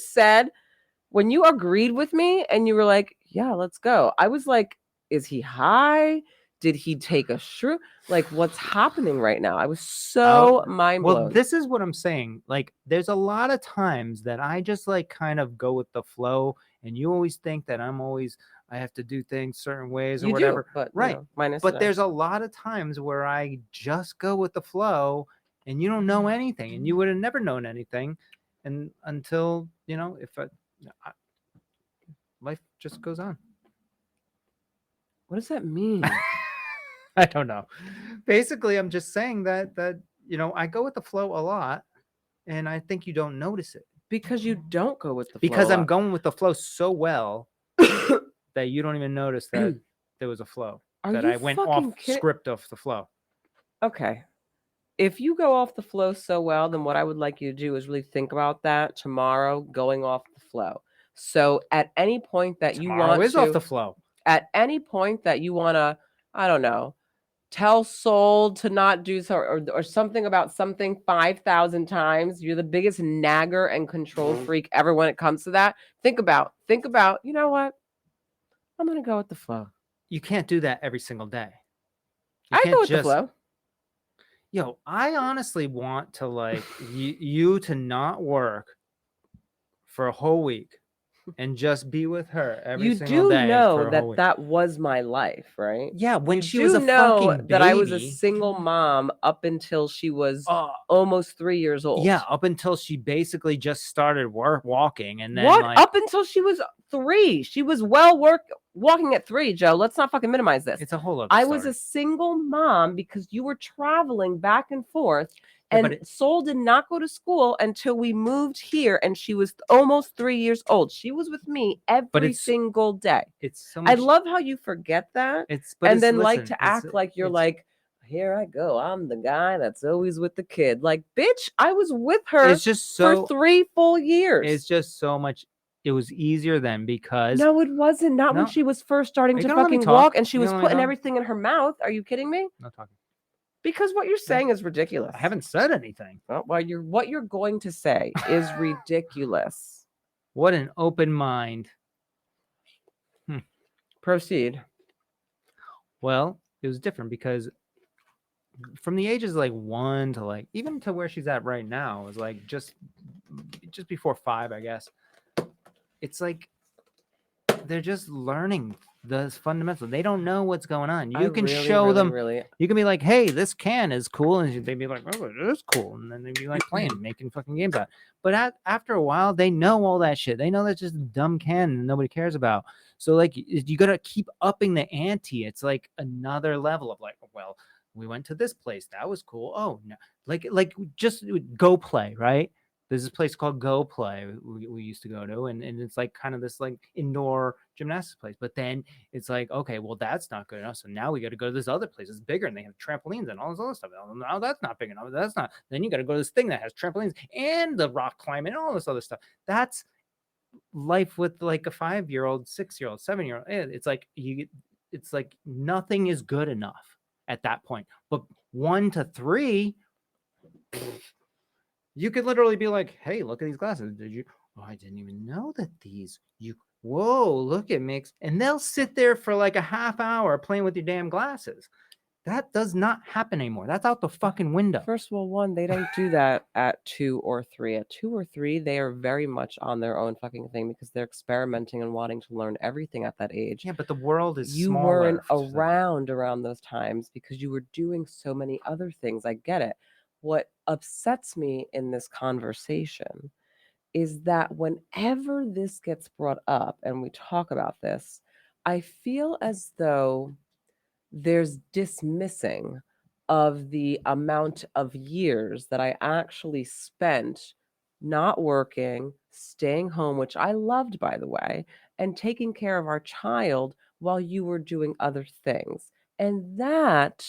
agreed with me and you were like, yeah, let's go. I was like, is he high? Did he take a shroom? Like, what's happening right now? I was so mind Well, blown. this is what I'm saying. Like, there's a lot of times that I just like kind of go with the flow, and you always think that I have to do things certain ways or You whatever. do, but Right. minus But today. there's a lot of times where I just go with the flow, and you don't know anything, and you would have never known anything, and until if life just goes on. What does that mean? I don't know. Basically, I'm just saying that I go with the flow a lot, and I think you don't notice it Because you don't go with the flow. because a I'm lot. going with the flow so well that you don't even notice that there was a flow. Are that you I went fucking off kidding? script of the flow. Okay. If you go off the flow so well, then what I would like you to do is really think about that tomorrow, going off the flow. So at any point that you Tomorrow want is to, off the flow. at any point that you want to, I don't know, tell Soul to not do so, or something about something 5,000 times. You're the biggest nagger and control freak ever when it comes to that. Think about, you know what? I'm going to go with the flow. You can't do that every single day. You I can't go with the flow. Yo, I honestly want to like you to not work for a whole week and just be with her every You single do day know for a whole that week. that was my life, right? Yeah, when You she do was a know fucking baby. that I was a single mom up until she was almost 3 years old. Yeah, up until she basically just started walking, and then up until she was 3? She was walking at 3, Joe. Let's not fucking minimize this. It's a whole other I story. was a single mom because you were traveling back and forth. And Soul did not go to school until we moved here, and she was almost 3 years old. She was with me every single day. It's so much, I love how you forget that, and then like to act like you're like, here I go. I'm the guy that's always with the kid. Like, bitch, I was with her for 3 full years. It's just so much. It was easier then because no, it wasn't. Not when she was first starting to fucking walk and she was putting everything in her mouth. Are you kidding me? Not talking. Because what you're saying is ridiculous. I haven't said anything. Well, what you're going to say is ridiculous. What an open mind. Proceed. Well, it was different because from the ages like 1 to like even to where she's at right now is like just before 5, I guess. It's like they're just learning the fundamentals. They don't know what's going on. You can show them. You can be like, "Hey, this can is cool," and they'd be like, "Oh, it is cool," and then they'd be like playing, making fucking games out. But after a while, they know all that shit. They know that's just a dumb can and nobody cares about. So like, you gotta keep upping the ante. It's like another level of like, well, we went to this place. That was cool. Oh no, like just go play, right? There's this place called Go Play we used to go to, and it's like kind of this like indoor gymnastics place. But then it's like, okay, well, that's not good enough. So now we got to go to this other place. It's bigger, and they have trampolines and all this other stuff. No, that's not big enough. That's not. Then you got to go to this thing that has trampolines and the rock climbing and all this other stuff. That's life with like a 5-year-old, 6-year-old, 7-year-old. It's like it's like nothing is good enough at that point. But 1 to 3. You could literally be like, hey, look at these glasses. Did you? Oh, I didn't even know that these. Whoa, look at Mix. And they'll sit there for like a half hour playing with your damn glasses. That does not happen anymore. That's out the fucking window. First of all, 1, they don't do that at 2 or 3. At 2 or 3, they are very much on their own fucking thing because they're experimenting and wanting to learn everything at that age. Yeah, but the world is you smaller. weren't around those times because you were doing so many other things. I get it. What upsets me in this conversation is that whenever this gets brought up and we talk about this, I feel as though there's dismissing of the amount of years that I actually spent not working, staying home, which I loved, by the way, and taking care of our child while you were doing other things. And that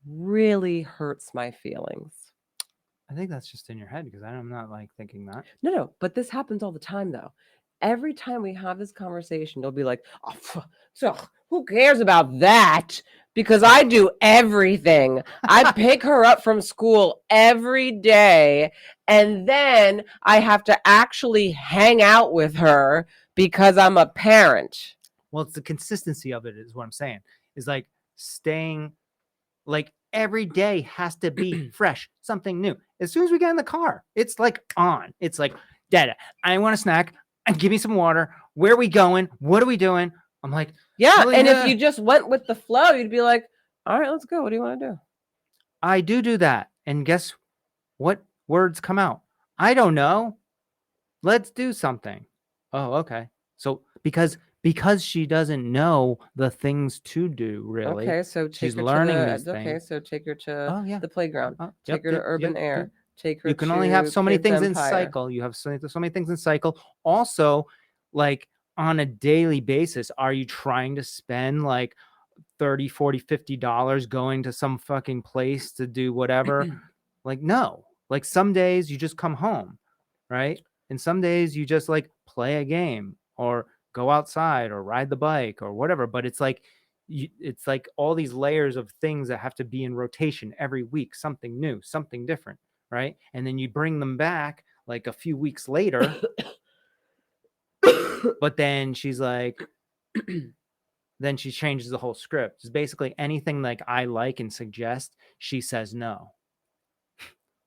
really hurts my feelings. I think that's just in your head because I'm not like thinking that. No, but this happens all the time though. Every time we have this conversation, they'll be like, "Oh, so who cares about that? Because I do everything. I pick her up from school every day, and then I have to actually hang out with her because I'm a parent." Well, it's the consistency of it is what I'm saying. Is like staying like every day has to be fresh, something new. As soon as we get in the car, it's like on. It's like, Dad, I want a snack. And give me some water. Where are we going? What are we doing? I'm like, Yeah, really, and if you just went with the flow, you'd be like, "All right, let's go. What do you want to do?" I do that. And guess what words come out? I don't know. Let's do something. Oh, okay. So because she doesn't know the things to do, really. Okay, so take She's her learning to these the okay, things. so take her to Oh, yeah. the playground. Oh, Take her to Urban Air. Take her You can only have to so many Kids things in Empire. cycle. You have so many things in cycle. Also, like on a daily basis, are you trying to spend like $30, $40, $50 going to some fucking place to do whatever? Like, no. Like some days you just come home, right? And some days you just like play a game or go outside or ride the bike or whatever. But it's like it's like all these layers of things that have to be in rotation every week, something new, something different, right? And then you bring them back like a few weeks later. But then she's like, then she changes the whole script. It's basically anything like I like and suggest, she says no.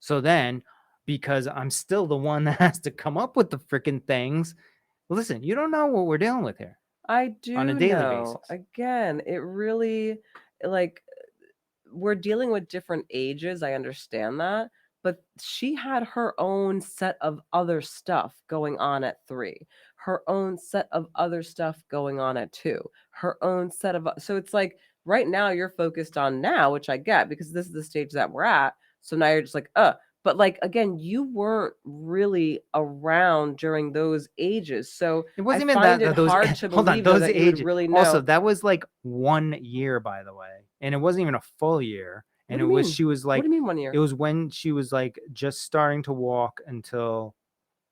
So then, because I'm still the one that has to come up with the freaking things, listen, you don't know what we're dealing with here. I do on a daily know. basis. Again, it really like we're dealing with different ages. I understand that. But she had her own set of other stuff going on at 3, her own set of other stuff going on at 2, her own set of. So it's like right now you're focused on now, which I get because this is the stage that we're at. So now you're just like, but like again, you weren't really around during those ages. So It I wasn't even find that it those hard to hold on, believe though those that you would ages. really know. Also, that was like 1 year, by the way, and it wasn't even a full year. And What it do you was mean? she was What like, do you mean 1 year? it was when she was like just starting to walk until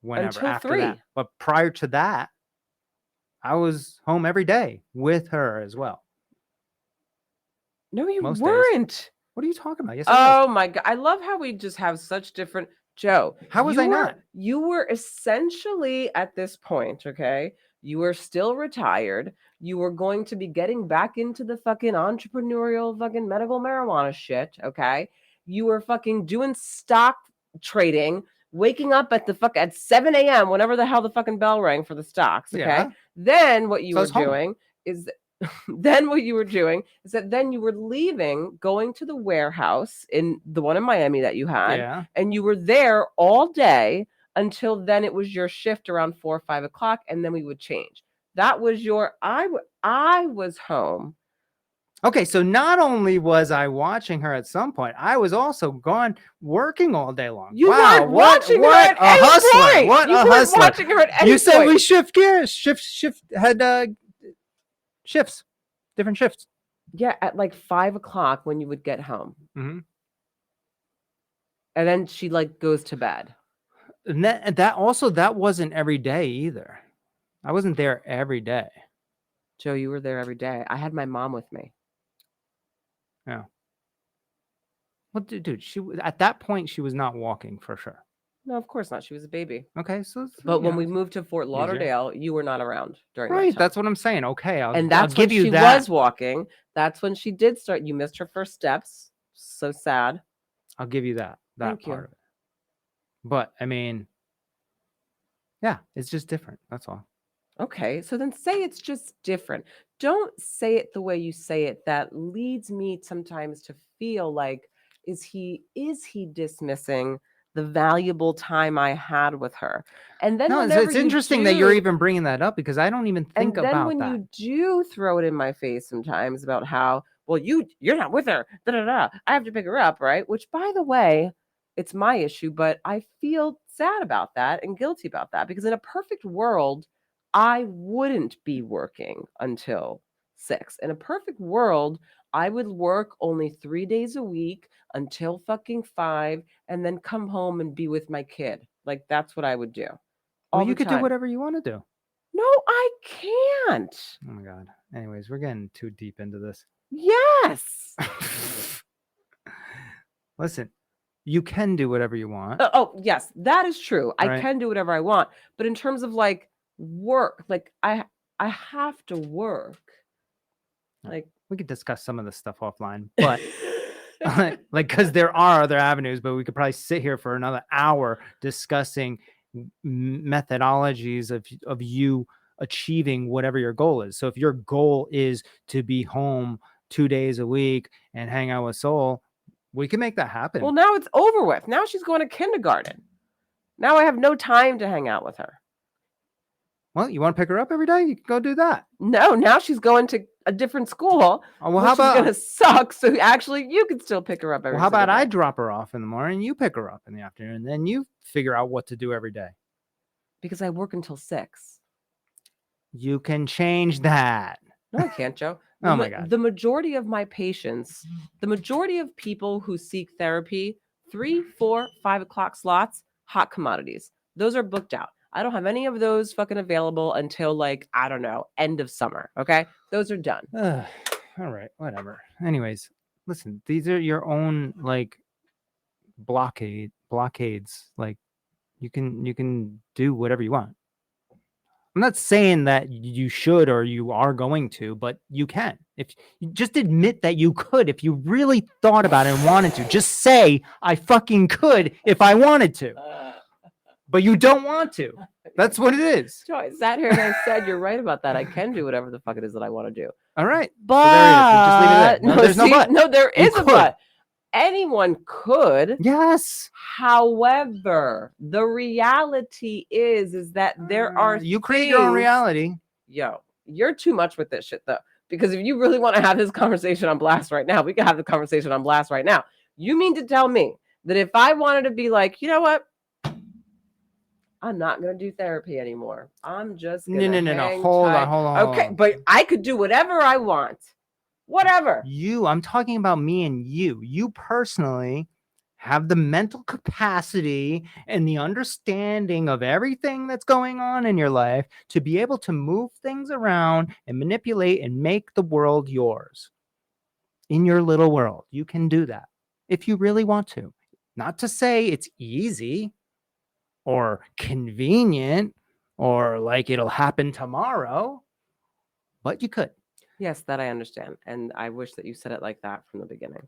whenever Until after that. 3. But prior to that, I was home every day with her as well. No, you Most days. weren't. What are you talking about? Yes, I was. Oh my god. I love how we just have such different Joe. How was I not? You were essentially at this point, okay? You were still retired. You were going to be getting back into the fucking entrepreneurial fucking medical marijuana shit, okay? You were fucking doing stock trading, waking up at the fuck at 7 a.m. whenever the hell the fucking bell rang for the stocks, okay? Yeah. Then what you So I were was home. doing is then what you were doing is that then you were leaving, going to the warehouse in the one in Miami that you had, Yeah. and you were there all day until then it was your shift around 4 or 5 o'clock, and then we would change. That was your I was home. Okay, so not only was I watching her at some point, I was also gone working all day long. You wow, weren't what watching what her at a any hustler! point. What You a weren't hustler! watching her at any You said point. we shift gears, had shifts, different shifts. Yeah, at like 5 o'clock when you would get home. Mhm. And then she like goes to bed. And that wasn't every day either. I wasn't there every day. Joe, you were there every day. I had my mom with me. Yeah. Well, dude, at that point she was not walking for sure. No, of course not. She was a baby. Okay, so But when know, we moved to Fort Lauderdale, you were not around during that right, time. that's what I'm saying. Okay, And that's I'll give when you she that. was walking. That's when she did start. You missed her first steps. So sad. I'll give you that Thank part you. of it. But I mean, yeah, it's just different. That's all. Okay, so then say it's just different. Don't say it the way you say it. That leads me sometimes to feel like, is he dismissing the valuable time I had with her? And then No, whenever it's interesting that you're do- even bringing that up because I don't even think and then about when that. you do throw it in my face sometimes about how, well, you're not with her, I have to pick her up, right? Which, by the way, it's my issue, but I feel sad about that and guilty about that because in a perfect world, I wouldn't be working until 6. In a perfect world, I would work only 3 days a week until fucking 5 and then come home and be with my kid. Like that's what I would do all Well, you the could do time. whatever you want to do. No, I can't. Oh my God. Anyways, we're getting too deep into this. Yes. Listen, you can do whatever you want. Oh, yes, that is true. I Right. can do whatever I want, but in terms of like work, like I have to work. Like We could discuss some of this stuff offline, but like, because there are other avenues, but we could probably sit here for another hour discussing methodologies of you achieving whatever your goal is. So if your goal is to be home 2 days a week and hang out with Soul, we can make that happen. well, now it's over with. Now she's going to kindergarten. Now I have no time to hang out with her. Well, you want to pick her up every day? You can go do that. No, now she's going to a different school. Oh, well, how which is about gonna suck? So actually, you could still pick her up every. well, how about single I day. drop her off in the morning, you pick her up in the afternoon, and then you figure out what to do every day. Because I work until 6. You can change that. No, I can't, Joe. The Oh my God. The majority of my patients, the majority of people who seek therapy, 3, 4, 5 o'clock slots, hot commodities. Those are booked out. I don't have any of those fucking available until like, I don't know, end of summer. Okay. Those are done. All right, whatever. Anyways, listen, these are your own like blockades. Like you can do whatever you want. I'm not saying that you should or you are going to, but you can. If you just admit that you could, if you really thought about it and wanted to, just say I fucking could if I wanted to. But you don't want to. That's what it is. Joe, I sat here and I said, you're right about that. I can do whatever the fuck it is that I want to do. All right. But there it is. You just leave it there. No, there's no see, but. no, there You is a could. but. Anyone could. Yes. However, the reality is that there are you create your own things- reality. Yo, you're too much with this shit though. Because if you really want to have this conversation on blast right now, we can have the conversation on blast right now. You mean to tell me that if I wanted to be like, you know what? I'm not going to do therapy anymore. I'm just going to No. Hold on. Okay, but I could do whatever I want. Whatever. I'm talking about me and you. You personally have the mental capacity and the understanding of everything that's going on in your life to be able to move things around and manipulate and make the world yours. In your little world, you can do that if you really want to. Not to say it's easy or convenient or like it'll happen tomorrow, but you could. Yes, that I understand. And I wish that you said it like that from the beginning.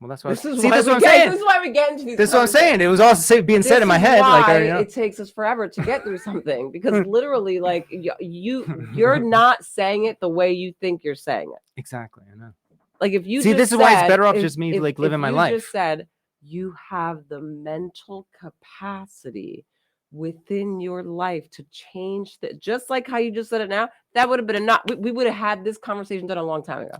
Well, that's what This is see, why that's we what I'm get- saying. This is why we get into these This is what I'm conversations. saying. It was also being said This in my is head. Like, I why already know. it takes us forever to get through something because literally, like you're not saying it the way you think you're saying it. Exactly. I know. Like if you See, just this is why it's said- better off if- just me, if- like, living if my you life. Just said you have the mental capacity within your life to change that, just like how you just said it now. That would have been enough. We would have had this conversation done a long time ago.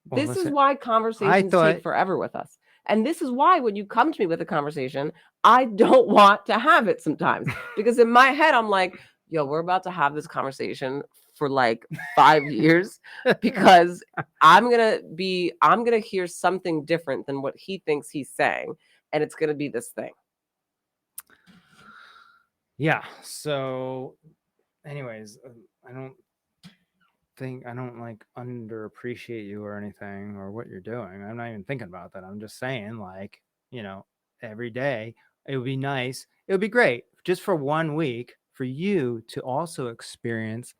Well, This is listen, why conversations thought- take forever with us. And this is why when you come to me with a conversation, I don't want to have it sometimes. Because in my head, I'm like, yo, we're about to have this conversation for like 5 years because I'm gonna hear something different than what he thinks he's saying. And it's gonna be this thing. Yeah. So, anyways, I don't like underappreciate you or anything or what you're doing. I'm not even thinking about that. I'm just saying, like, every day it would be nice. It would be great just for 1 week for you to also experience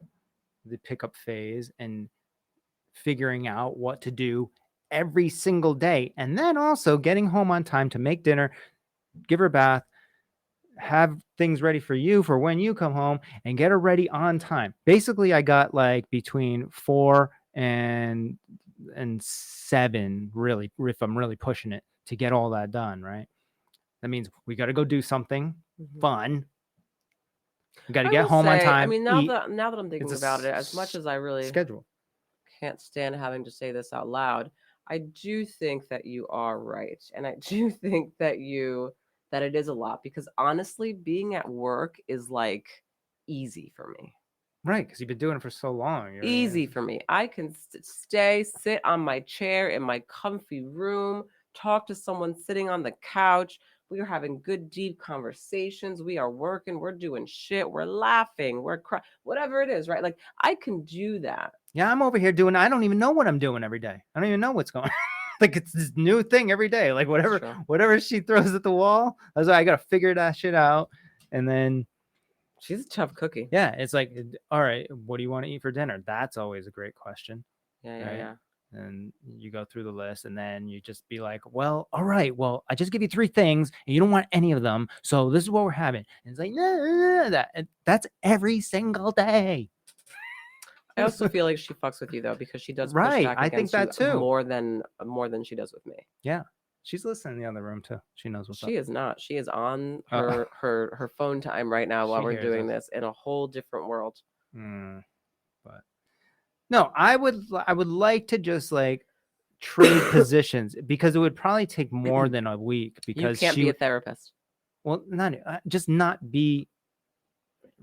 the pickup phase and figuring out what to do every single day. And then also getting home on time to make dinner, give her a bath, have things ready for you for when you come home and get her ready on time. Basically, I got like between 4 and 7, really, if I'm really pushing it to get all that done, right? That means we got to go do something fun. We got to I get will home on say, time. I mean, now eat, that I'm thinking It's a about it, as much as I really schedule. can't stand having to say this out loud, I do think that you are right. And I do think that it is a lot because honestly, being at work is like easy for me. Right, because you've been doing it for so long. Easy for me. I can sit on my chair in my comfy room, talk to someone sitting on the couch. We are having good, deep conversations. We are working. We're doing shit. We're laughing. We're crying. Whatever it is, right? Like I can do that. Yeah, I'm over here doing. I don't even know what I'm doing every day. I don't even know what's going on. Like it's this new thing every day. Like True. whatever she throws at the wall, I gotta figure that shit out. And then She's a tough cookie. yeah, it's like, all right, what do you want to eat for dinner? That's always a great question. Yeah, right? yeah. And you go through the list, and then you just be like, well, all right, well, I just give you 3 things, and you don't want any of them, so this is what we're having. And it's like, that's every single day. I also feel like she fucks with you though because she does push Right, back I think against that you too. more than she does with me. Yeah, she's listening in the other room too. She knows what's up. She is not. She is on her phone time right now while She we're hears doing us. this in a whole different world. But no, I would like to just like trade positions because it would probably take more than a week You because can't she be a therapist. well, not just not be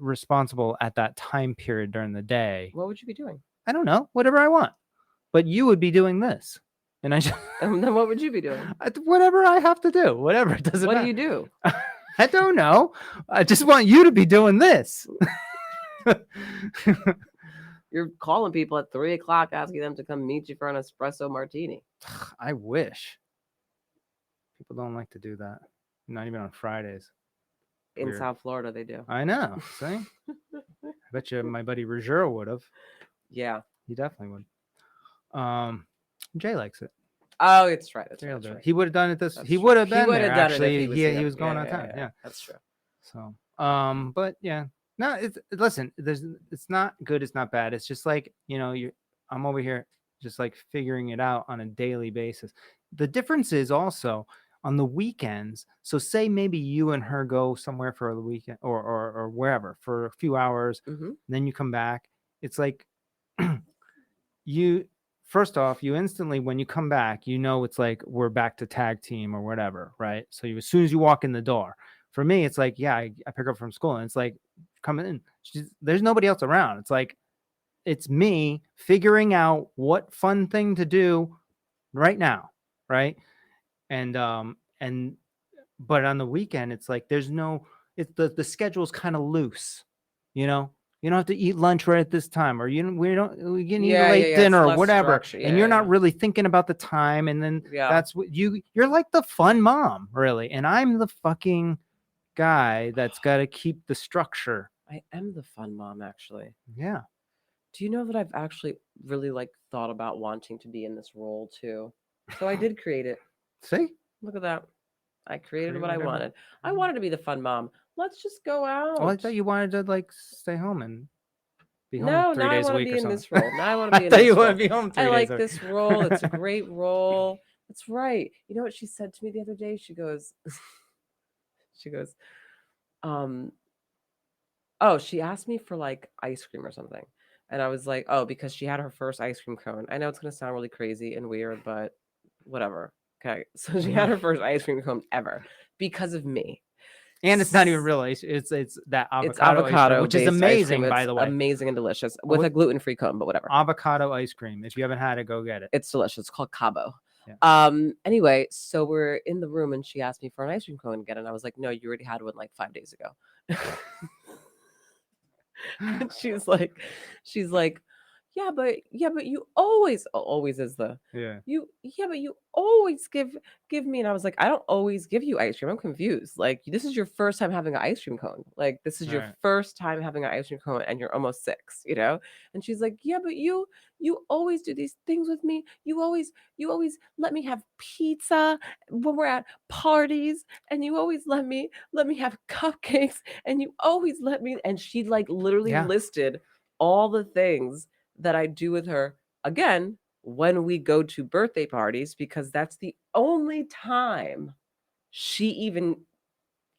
responsible at that time period during the day. What would you be doing? I don't know, whatever I want. But you would be doing this. And I just Then what would you be doing? whatever I have to do, whatever. It doesn't What matter. do you do? I don't know. I just want you to be doing this. You're calling people at 3 o'clock asking them to come meet you for an espresso martini. I wish. People don't like to do that. Not even on Fridays. In Weird. South Florida, they do. I know. See? I bet you my buddy Ruggiero would have. Yeah. He definitely would. Jay likes it. Oh, it's right. That's Jay will right. do That's it. right. He would have done it this. That's He true. would have He been would there. have done it if Actually, he was he here. was going Yeah, on yeah, time. yeah. Yeah. That's true. So, but yeah, no, listen, it's not good. It's not bad. It's just like, I'm over here just like figuring it out on a daily basis. The difference is also on the weekends. So say maybe you and her go somewhere for the weekend or wherever for a few hours, then you come back. It's like first off, you instantly, when you come back, it's like we're back to tag team or whatever, right? So as soon as you walk in the door, for me, it's like, yeah, I pick her up from school and it's like coming in. There's nobody else around. It's like, it's me figuring out what fun thing to do right now. Right. And, but on the weekend, it's like, it's the schedule's kind of loose, you don't have to eat lunch right at this time, or we can eat a late dinner or whatever. And you're not really thinking about the time. And then that's what you're like the fun mom, really. And I'm the fucking guy that's got to keep the structure. I am the fun mom, actually. Yeah. Do you know that I've actually really thought about wanting to be in this role too? So I did create it. See? Look at that. I created what I wanted. I wanted to be the fun mom. Let's just go out. Oh, I thought you wanted to stay home and be home No, 3 now I days a want to week be or in something. this role. Now I want to be in I thought this you role. want to be home 3 I days like a week. this role. It's a great role. That's right. You know what she said to me the other day? She goes, she asked me for ice cream or something. And I was like, oh, because she had her first ice cream cone. I know it's going to sound really crazy and weird, but whatever. Okay. So she had her first ice cream cone ever because of me. And it's not even real ice. It's that avocado, It's avocado, which is amazing, by the way. Amazing and delicious with a gluten-free cone, but whatever. Avocado ice cream. If you haven't had it, go get it. It's delicious. It's called Cabo. Yeah. Anyway, so we're in the room and she asked me for an ice cream cone again, and I was like, no, you already had one 5 days ago. And she's like, yeah, but you always is the but you always give me. And I was like, I don't always give you ice cream. I'm confused. This is your first time having an ice cream cone. This is your first time having an ice cream cone and you're almost 6, And she's like, yeah, but you always do these things with me. You always let me have pizza when we're at parties, and you always let me have cupcakes, and you always let me. And she literally listed all the things that I do with her, again, when we go to birthday parties, because that's the only time she even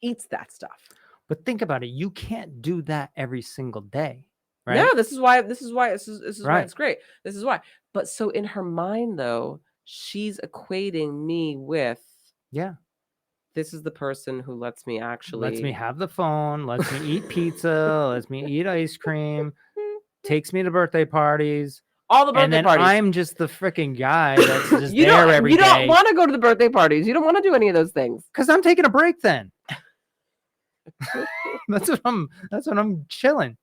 eats that stuff. But think about it. You can't do that every single day, right? No, this is why why it's great. This is why. But so in her mind, though, she's equating me with, this is the person who lets me have the phone, lets me eat pizza, lets me eat ice cream. takes me to birthday parties, All the birthday and then parties. I'm just the freaking guy that's just you there don't, every you day. don't want to go to the birthday parties. You don't want to do any of those things. Because I'm taking a break then. That's what I'm chilling.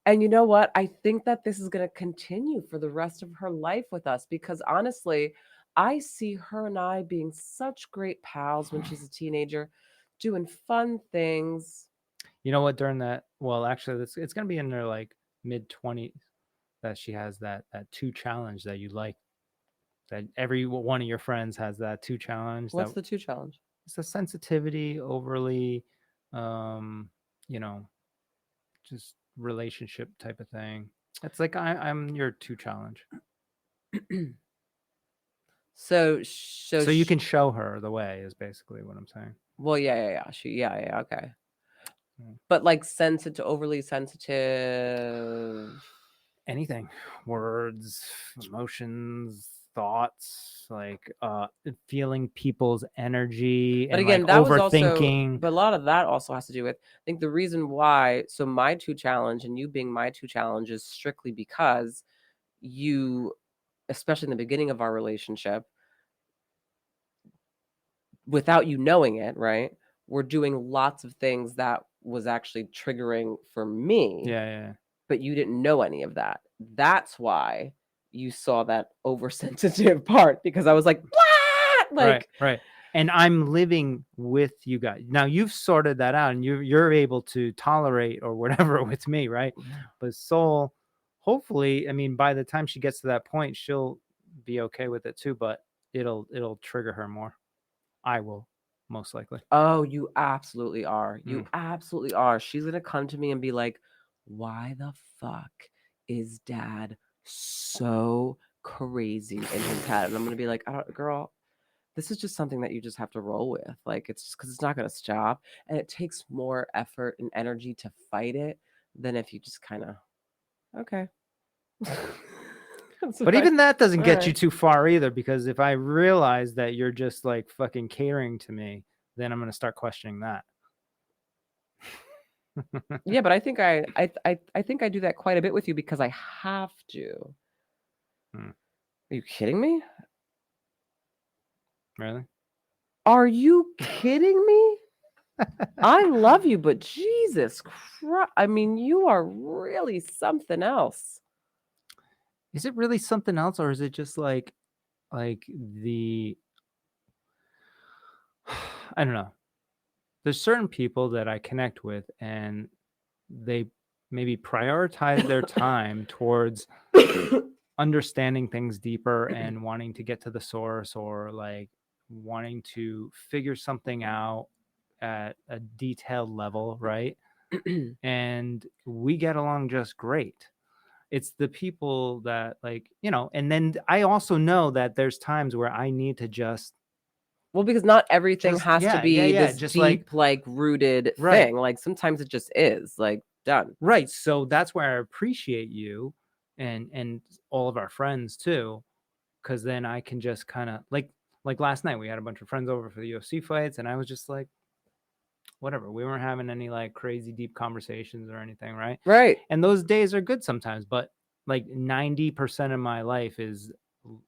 And you know what? I think that this is going to continue for the rest of her life with us because honestly, I see her and I being such great pals when she's a teenager, doing fun things. You know what? During that, well, actually, it's gonna be in their like mid-20s that she has that 2 challenge that you like. That every one of your friends has that 2 challenge. What's That the 2 challenge? it's a sensitivity, overly, you know, just relationship type of thing. It's like I'm your 2 challenge. So So you can show her the way is basically what I'm saying. Well, yeah. Yeah, okay. Mm. But like overly sensitive. Anything, words, emotions, thoughts, like feeling people's energy, But and again, like that was also, overthinking. but a lot of that also has to do with, I think the reason why, so my 2 challenge and you being my 2 challenge is strictly because you, especially in the beginning of our relationship, without you knowing it, right? We're doing lots of things that was actually triggering for me. Yeah. But you didn't know any of that. That's why you saw that oversensitive part because I was like, what? Like, Right. And I'm living with you guys now. You've sorted that out, and you're able to tolerate or whatever with me, right? But Soul, hopefully, I mean, by the time she gets to that point, she'll be okay with it too. But it'll trigger her more. I will, most likely. Oh, you absolutely are. You absolutely are. She's gonna come to me and be like, why the fuck is dad so crazy in his head? And I'm gonna be like, girl, this is just something that you just have to roll with. Like, it's just because it's not gonna stop. And it takes more effort and energy to fight it than if you just kind of, okay. But even that doesn't get you Alright. too far either, because if I realize that you're just like fucking catering to me, then I'm gonna start questioning that. Yeah, but I think I think I do that quite a bit with you because I have to. Hmm. Are you kidding me? Really? Are you kidding me? I love you, but Jesus Christ. I mean, you are really something else. Is it really something else, or is it just like the I don't know. There's certain people that I connect with, and they maybe prioritize their time towards understanding things deeper and wanting to get to the source, or like wanting to figure something out at a detailed level, right? And we get along just great. It's the people that, like, and then I also know that there's times where I need to just Well, because not everything just has to be this just deep, like rooted Right. thing. Like sometimes it just is like done. Right. So that's where I appreciate you and all of our friends too, because then I can just kind of like last night we had a bunch of friends over for the UFC fights, and I was just like, whatever. We weren't having any like crazy deep conversations or anything, right? Right. And those days are good sometimes, but like 90% of my life is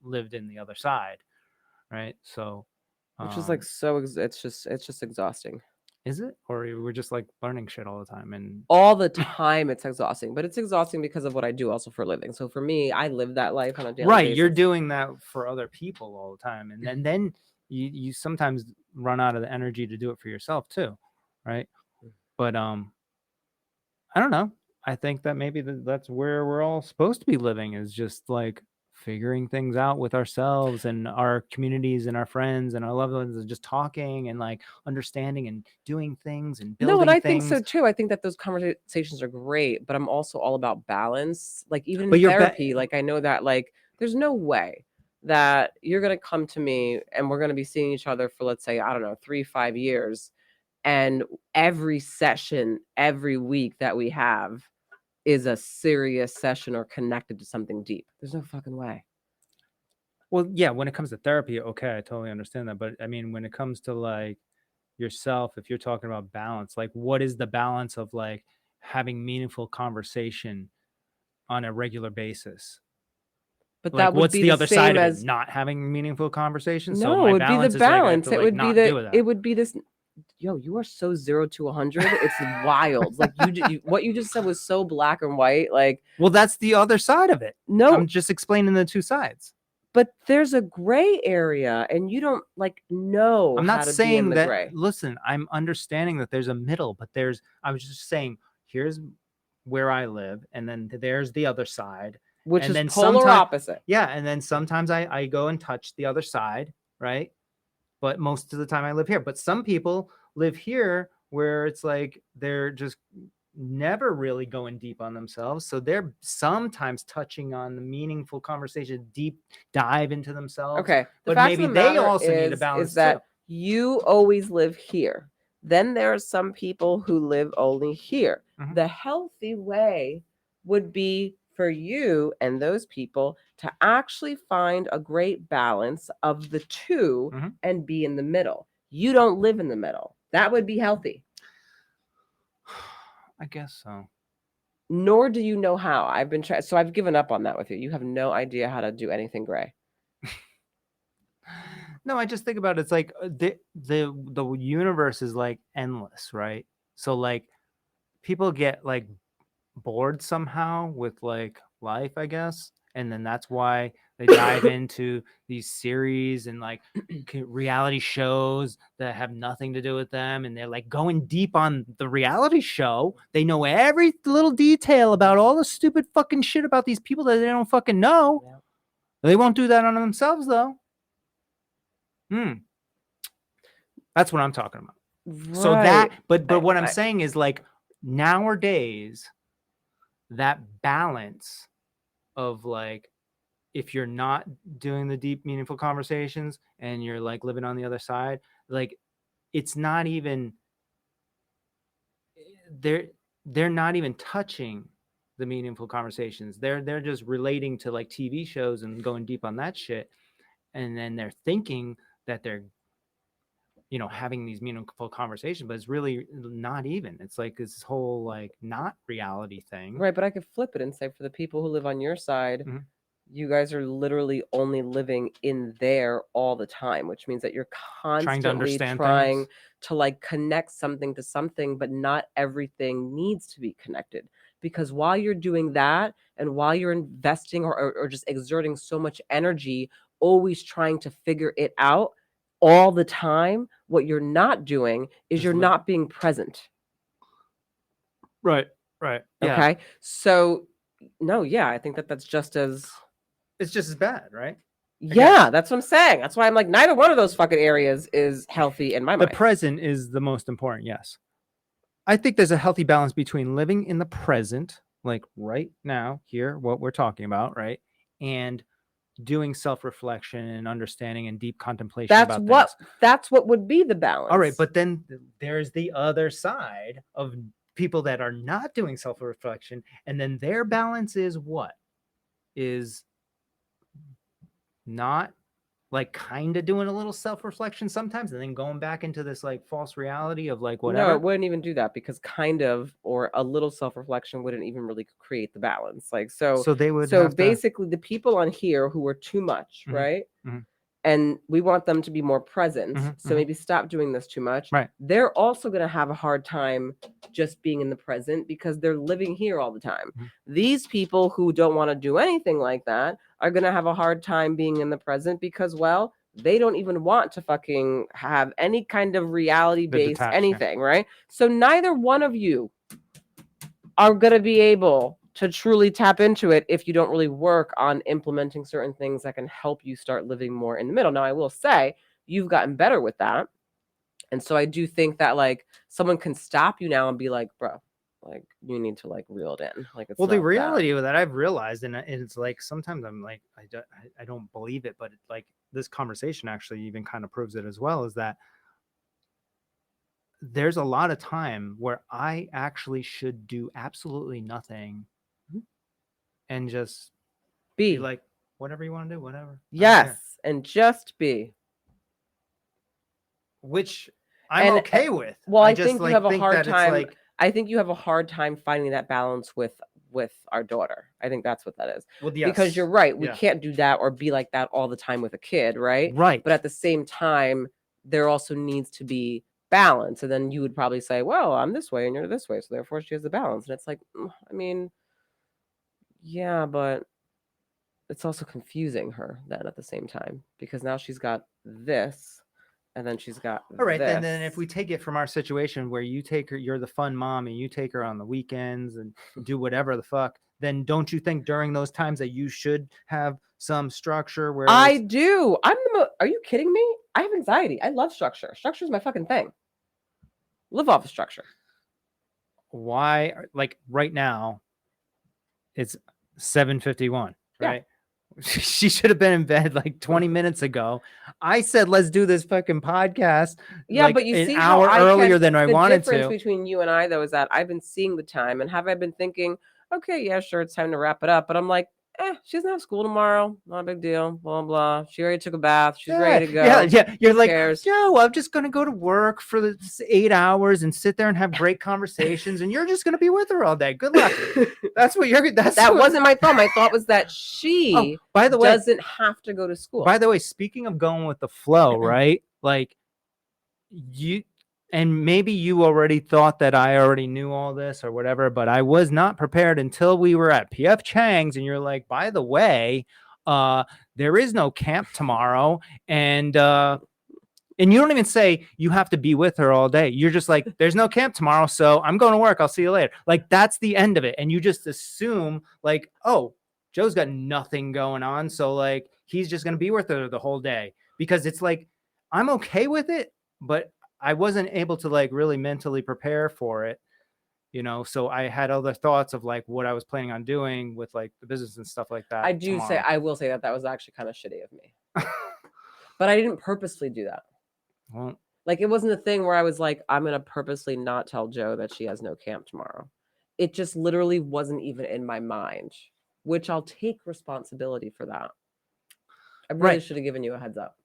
lived in the other side, right? So Which is like so it's just exhausting. Is it? Or we're just like learning shit all the time? And All the time it's exhausting, but it's exhausting because of what I do also for a living. So for me, I live that life on a daily right, basis. you're doing that for other people all the time, and then you sometimes run out of the energy to do it for yourself too, right? But I don't know. I think that maybe that's where we're all supposed to be living, is just like figuring things out with ourselves and our communities and our friends and our loved ones, and just talking and like understanding and doing things and building No, and I things. think so too. I think that those conversations are great, but I'm also all about balance. Like even But in you're therapy, like I know that like there's no way that you're gonna come to me and we're gonna be seeing each other for, let's say, I don't know, 3-5 years, and every session every week that we have is a serious session or connected to something deep. There's no fucking way. Well, yeah, when it comes to therapy, okay, I totally understand that. But I mean, when it comes to like yourself, if you're talking about balance, like what is the balance of like having meaningful conversation on a regular basis. But Like, that would what's be the the other side same of it? as Not having meaningful conversations. So no, my it would be the balance is like I have balance. to It like would be not do the that. it would be this. Yo, you are so 0 to 100. It's wild. Like what you just said was so black and white. Like Well, that's the other side of it. no, I'm just explaining the two sides. but there's a gray area, and you don't like know I'm how not to be in saying the that. gray. Listen, I'm understanding that there's a middle, but I was just saying, here's where I live, and then there's the other side, Which and is then polar sometime- opposite. Yeah, and then sometimes I go and touch the other side, right? But most of the time I live here. But some people live here where it's like they're just never really going deep on themselves. So they're sometimes touching on the meaningful conversation, deep dive into themselves. Okay. The But fact maybe of the they matter also need a balance is that too. you always live here. Then there are some people who live only here. Mhm. The healthy way would be for you and those people to actually find a great balance of the two Mhm. and be in the middle. You don't live in the middle. That would be healthy. I guess so. Nor do you know how. I've been trying, so I've given up on that with you. You have no idea how to do anything gray. No, I just think about it. It's like the universe is like endless, right? So like people get like bored somehow with like life, I guess, and then that's why they dive into these series and like reality shows that have nothing to do with them, and they're like going deep on the reality show. They know every little detail about all the stupid fucking shit about these people that they don't fucking know. Yeah. They won't do that on themselves though. That's what I'm talking about. So that, but what I'm saying is like nowadays, that balance of like, if you're not doing the deep, meaningful conversations and you're like living on the other side, like it's not even, they're not even touching the meaningful conversations. They're just relating to like TV shows and going deep on that shit. And then they're thinking that they're, having these meaningful conversations, but it's really not even. It's like this whole like not reality thing. Right, but I could flip it and say for the people who live on your side, Mhm. you guys are literally only living in there all the time, which means that you're constantly understand trying things. to like connect something to something, but not everything needs to be connected. Because while you're doing that and while you're investing or just exerting so much energy, always trying to figure it out all the time, what you're not doing is Just you're living. not being present. Right. Yeah. Okay. So, no, yeah, I think that that's just as. It's just as bad, right? Yeah, that's what I'm saying. That's why I'm like, neither one of those fucking areas is healthy in my The mind. present is the most important. Yes. I think there's a healthy balance between living in the present, like right now, here, what we're talking about, right? And doing self-reflection and understanding and deep contemplation That's about what things. that's what would be the balance. All right, but then there's the other side of people that are not doing self-reflection, and then their balance is what? Is not like kind of doing a little self-reflection sometimes and then going back into this like false reality of like whatever. No, it wouldn't even do that because kind of or a little self-reflection wouldn't even really create the balance. Like so they would so have to- basically the people on here who are too much, Mhm, right? mhm. And we want them to be more present. Mhm, So mhm. maybe stop doing this too much. Right. They're also going to have a hard time just being in the present because they're living here all the time. Mhm. These people who don't want to do anything like that are going to have a hard time being in the present because, well, they don't even want to fucking have any kind of reality based detached, yeah. anything, right? So neither one of you are going to be able to truly tap into it if you don't really work on implementing certain things that can help you start living more in the middle. Now, I will say you've gotten better with that. And so I do think that like someone can stop you now and be like, bro, like you need to like reel it in. Like it's Well, the not that. reality of that I've realized, and it's like sometimes I'm like I don't believe it, but like this conversation actually even kind of proves it as well, is that there's a lot of time where I actually should do absolutely nothing Mhm. and just be be like, whatever you want to do, whatever. I don't care. yes, and just be. Which I'm And, okay with. Well, I just think you like have a think hard that it's time like I think you have a hard time finding that balance with our daughter. I think that's what that is. Well, Because you're right. We Yeah. can't do that or be like that all the time with a kid, right? Right. But at the same time, there also needs to be balance. And then you would probably say, well, I'm this way and you're this way. So therefore she has the balance. And it's like, I mean, yeah, but it's also confusing her then at the same time because now she's got this and then she's got All right, this. then if we take it from our situation where you take her, you're the fun mom and you take her on the weekends and do whatever the fuck, then don't you think during those times that you should have some structure where I it's- do. Are you kidding me? I have anxiety. I love structure. Structure is my fucking thing. Live off of structure. why like right now it's 7:51, Yeah. right? She should have been in bed like 20 minutes ago. I said let's do this fucking podcast Yeah, like but you an see hour how earlier than I wanted The difference to. between you and I though is that I've been seeing the time and have I been thinking, okay, yeah, sure, it's time to wrap it up. But I'm like, she doesn't have school tomorrow. Not a big deal. Blah blah. She already took a bath. She's ready to go. Yeah. You're like, cares? Joe, I'm just gonna go to work for the 8 hours and sit there and have great conversations, and you're just gonna be with her all day. Good luck. That's what you're. That wasn't my thought. My thought was that she by the way, doesn't have to go to school. by the way, speaking of going with the flow, right? Like you. And maybe you already thought that I already knew all this or whatever, but I was not prepared until we were at PF Chang's and you're like, by the way, there is no camp tomorrow. And you don't even say you have to be with her all day. You're just like, there's no camp tomorrow, so I'm going to work. I'll see you later. Like that's the end of it. And you just assume like, oh, Joe's got nothing going on. So like, he's just going to be with her the whole day because it's like, I'm okay with it, but I wasn't able to like really mentally prepare for it, you know, so I had other thoughts of like what I was planning on doing with like the business and stuff like that. I will say that was actually kind of shitty of me, but I didn't purposely do that. Well, like it wasn't a thing where I was like, I'm going to purposely not tell Joe that she has no camp tomorrow. It just literally wasn't even in my mind, which I'll take responsibility for that. I really should have given you a heads up.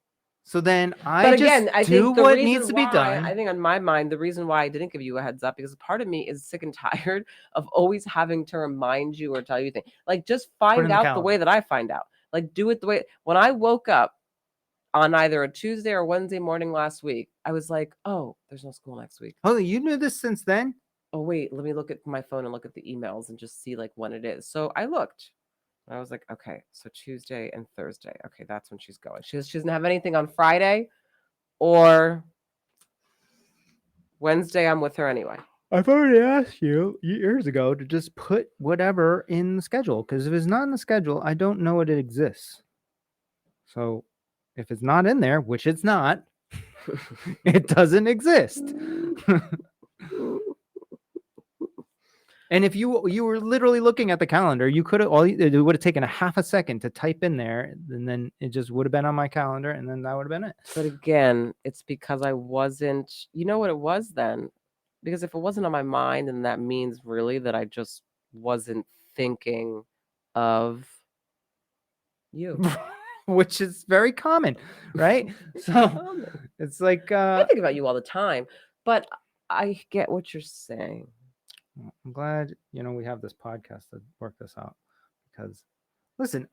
So then I do what needs to be done. I think on my mind, the reason why I didn't give you a heads up because part of me is sick and tired of always having to remind you or tell you things. Like just find out the way that I find out. Like do it the way when I woke up on either a Tuesday or Wednesday morning last week, I was like, oh, there's no school next week. Oh, you knew this since then? Oh, wait, let me look at my phone and look at the emails and just see like when it is. So I looked. I was like, okay, so Tuesday and Thursday. Okay, that's when she's going. She doesn't have anything on Friday or Wednesday. I'm with her anyway. I've already asked you years ago to just put whatever in the schedule because if it's not in the schedule, I don't know it exists. So if it's not in there, which it's not, it doesn't exist. And if you were literally looking at the calendar, you could have it would have taken a half a second to type in there, and then it just would have been on my calendar, and then that would have been it. But again, it's because I wasn't. You know what it was then? Because if it wasn't on my mind, then that means really that I just wasn't thinking of you, which is very common, right? So it's like I think about you all the time, but I get what you're saying. I'm glad, we have this podcast to work this out because listen,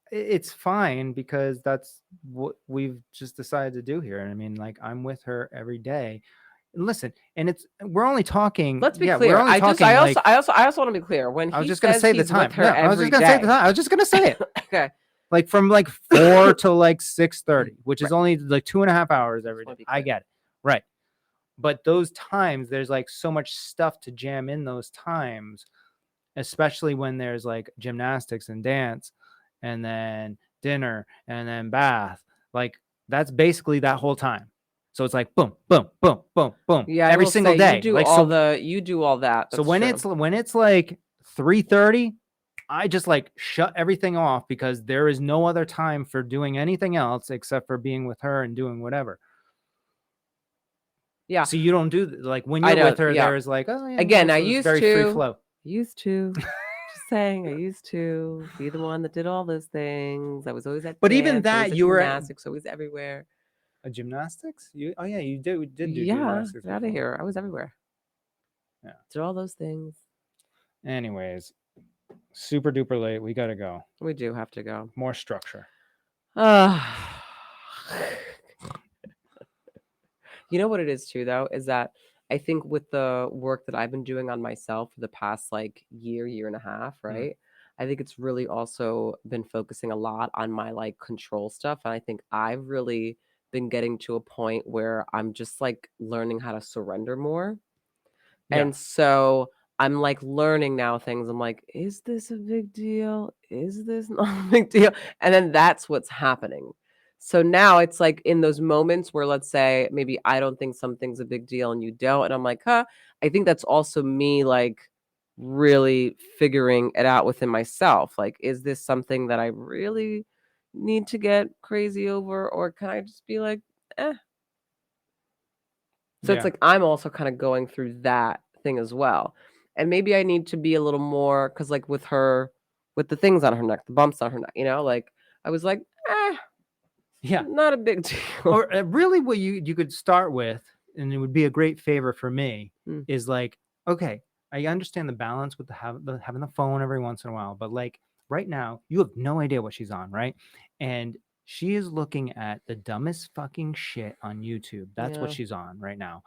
it's fine because that's what we've just decided to do here. I mean, like I'm with her every day. And listen, and we're only talking. Let's be clear. I also want to be clear. When I was just going to say the time. I was just going to say the time. I was just going to say it. Okay. Like from like 4 to like 6:30, which is only like 2.5 hours every day. I get it. Right. But those times, there's like so much stuff to jam in those times, especially when there's like gymnastics and dance and then dinner and then bath. Like that's basically that whole time. So it's like boom, boom, boom, boom, boom. Yeah, every single day. You do like, you do all that. So when it's like 3:30, I just like shut everything off because there is no other time for doing anything else except for being with her and doing whatever. Yeah. So you don't do like when you're with her, there is like, oh yeah. Again, I used very to. Free flow. Used to. Just saying, I used to be the one that did all those things. I was always at. But dance, even that, you were gymnastics, always everywhere. Gymnastics? You did do yeah, gymnastics. Get out of here. I was everywhere. Yeah. These are all those things. Anyways, super duper late. We gotta go. We do have to go. More structure. You know what it is too, though, is that I think with the work that I've been doing on myself for the past like year and a half, right? I think it's really also been focusing a lot on my like control stuff. And I think I've really been getting to a point where I'm just like learning how to surrender more. Yeah. And so I'm like learning now things. I'm like, is this a big deal? Is this not a big deal? And then that's what's happening. So now it's like in those moments where, let's say, maybe I don't think something's a big deal and you don't. And I'm like, huh, I think that's also me like really figuring it out within myself. Like, is this something that I really need to get crazy over? Or can I just be like, eh? So it's like I'm also kind of going through that thing as well. And maybe I need to be a little more because like with her, with the things on her neck, the bumps on her neck, you know, like I was like, Yeah. not a big deal. Or really what you could start with, and it would be a great favor for me, Mm. is like, okay, I understand the balance with having the phone every once in a while, but like right now, you have no idea what she's on, right? And she is looking at the dumbest fucking shit on YouTube. That's what Yeah. she's on right now.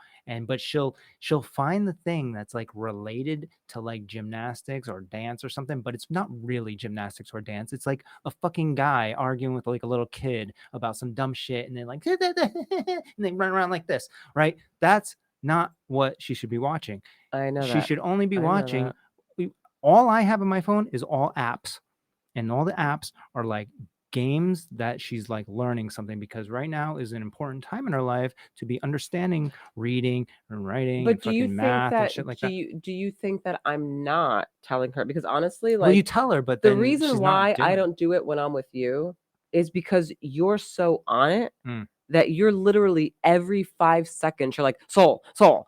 But she'll find the thing that's like related to like gymnastics or dance or something, but it's not really gymnastics or dance. It's like a fucking guy arguing with like a little kid about some dumb shit, and then like and they run around like this, right? That's not what she should be watching. I know She that. should only be I know watching. that. All I have on my phone is all apps, and all the apps are like games that she's like learning something, because right now is an important time in her life to be understanding reading and writing But and do you fucking think math and that shit like do that. you think that I'm not telling her? Because honestly, Well, you like tell her, but the then reason she's why not doing I it. don't do it when I'm with you is because you're so on it Mm. that you're literally every 5 seconds, you're like, soul. So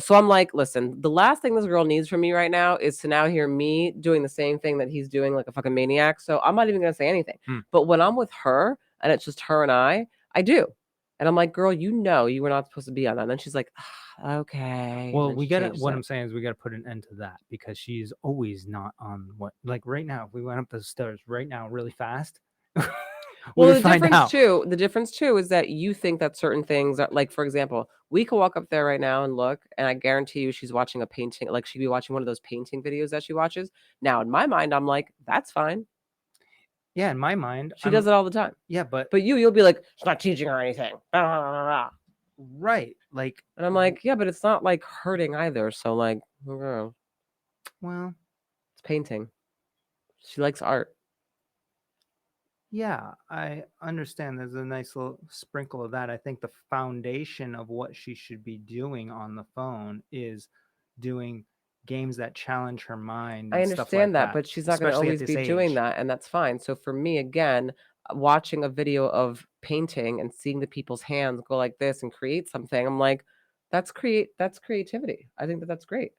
I'm like, listen, the last thing this girl needs from me right now is to now hear me doing the same thing that he's doing like a fucking maniac. So I'm not even gonna say anything. Mm. But when I'm with her and it's just her and I do. And I'm like, girl, you know you were not supposed to be on that. And then she's like, okay. Well, And we she gotta. changes What it. I'm saying is we gotta put an end to that, because she's always not on what. Like right now, if we went up the stairs right now really fast, we Well, would the find out. difference too is that you think that certain things are like, for example, we could walk up there right now and look, and I guarantee you she's watching a painting, like she'd be watching one of those painting videos that she watches. Now, in my mind, I'm like, that's fine. Yeah, in my mind, She does it all the time. Yeah, but you'll be like, she's not teaching her anything. Blah, blah, blah, blah. right, like, And I'm like, yeah, but it's not like hurting either. So like, girl, well, it's painting. She likes art. yeah, I understand. There's a nice little sprinkle of that. I think the foundation of what she should be doing on the phone is doing games that challenge her mind I and stuff like understand that, that, but she's not going to especially at always this be doing age. that, and that's fine. So for me, again, watching a video of painting and seeing the people's hands go like this and create something, I'm like, that's creativity. I think that that's great.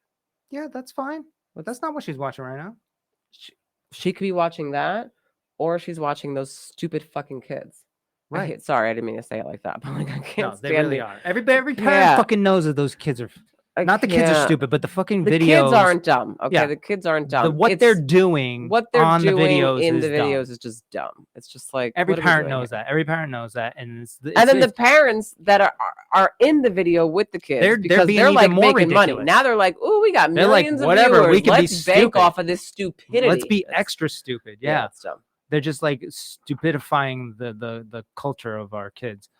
Yeah, that's fine. But that's not what she's watching right now. She could be watching that, or she's watching those stupid fucking kids. Right. Sorry, I didn't mean to say it like that, but like I can't No, they stand really it. are. Every parent can't. fucking knows that those kids are not the kids are can't. stupid, but the fucking The videos. kids aren't dumb. Okay, Yeah. the kids aren't dumb. What they're doing what they're on doing the videos in is the videos dumb. is just dumb. It's just like Every what are we parent doing knows here? that. Every parent knows that, and And then the parents that are in the video with the kids They're because being they're even like more making money. ridiculous. Now they're like, oh, we got They're like, millions of whatever, viewers. we can be Let's bank stupid. off of this stupidity. Let's be It's- extra stupid. yeah, Yeah. it's dumb. They're just like stupidifying the culture of our kids.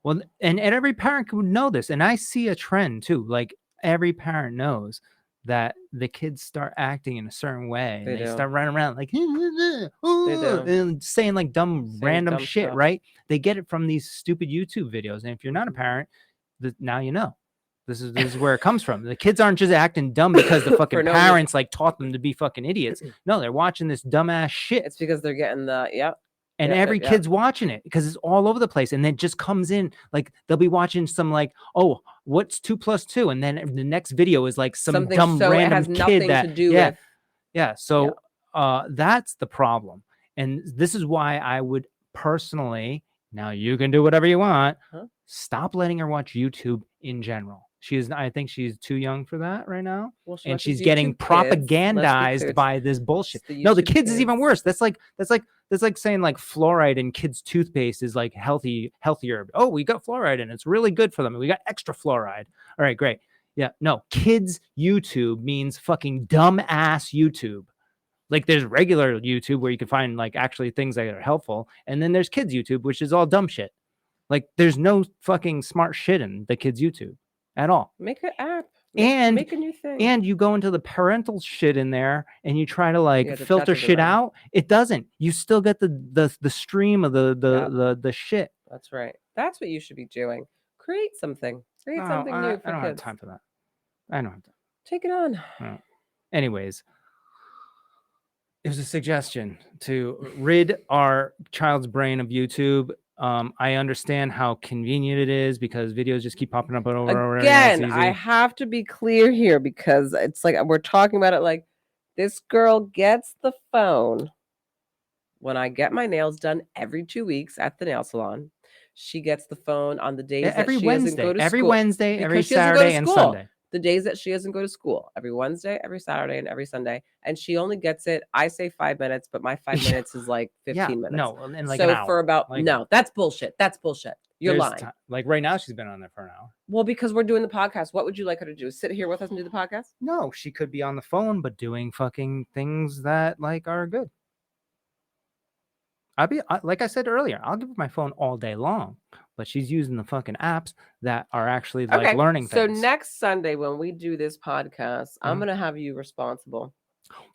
Well, and every parent would know this, and I see a trend too. Like every parent knows that the kids start acting in a certain way, and They they do. start running around like do. and saying like random dumb shit. stuff. Right? They get it from these stupid YouTube videos, and if you're not a parent, now you know. This is where it comes from. The kids aren't just acting dumb because the fucking no parents like taught them to be fucking idiots. No, they're watching this dumbass shit. It's because they're getting the And Yep, every yep, yep. kid's watching it because it's all over the place. And then it just comes in like they'll be watching some like, oh, what's 2 + 2? And then the next video is like some something dumb so it random has kid nothing that to do yeah, with yeah. So that's the problem. And this is why I would personally, now you can do whatever you want, Huh? stop letting her watch YouTube in general. I think she's too young for that right now. Well, she And watches she's getting YouTube Kids. Let's be propagandized clear, by this bullshit. it's the No, the YouTube kids is even Kids. worse. That's like saying like fluoride in kids' toothpaste is like healthier. Oh, we got fluoride in it. It's really good for them. We got extra fluoride. All right, great. Yeah, no, kids YouTube means fucking dumb ass YouTube. Like there's regular YouTube where you can find like actually things that are helpful, and then there's kids YouTube, which is all dumb shit. Like there's no fucking smart shit in the kids YouTube at all. Make an app. And Make a new thing. and you go into the parental shit in there and you try to like Yeah, that filter doesn't shit matter. out. It doesn't. You still get the stream of the shit. That's right. That's what you should be doing. Create something. Create No, something new for I don't kids. have time for that. I don't have time. Take it on. Anyways, it was a suggestion to rid our child's brain of YouTube. I understand how convenient it is because videos just keep popping up over and over. Again, I have to be clear here because it's like we're talking about it like this girl gets the phone when I get my nails done every 2 weeks at the nail salon. She gets the phone on the days every that she Wednesday, doesn't go to every school. Wednesday, every Because she doesn't go to Saturday and school. Sunday. The days that she doesn't go to school, every Wednesday, every Saturday, and every Sunday. And she only gets it, I say 5 minutes, but my 5 minutes is like 15 minutes. No, and like so an hour. for about, Like- no, that's bullshit. That's bullshit. You're There's lying. like right now, she's been on there for an hour. Well, because we're doing the podcast. What would you like her to do? Sit here with us and do the podcast? No, she could be on the phone, but doing fucking things that like are good. Like I said earlier, I'll give her my phone all day long, but she's using the fucking apps that are actually like learning so things. next Sunday when we do this podcast, I'm Mhm. gonna have you responsible.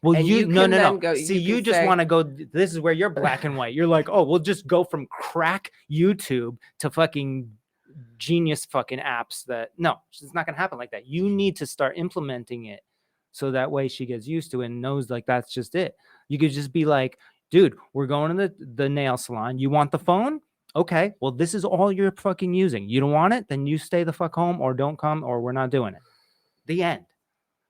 Well, and you no. can then go- See, you you can just say- want to go. This is where you're black and white. You're like, oh, we'll just go from crack YouTube to fucking genius fucking apps. That no, it's not gonna happen like that. You need to start implementing it so that way she gets used to it and knows like that's just it. You could just be like, dude, we're going to the nail salon. You want the phone? Okay, well, this is all you're fucking using. You don't want it? Then you stay the fuck home or don't come or we're not doing it. The end.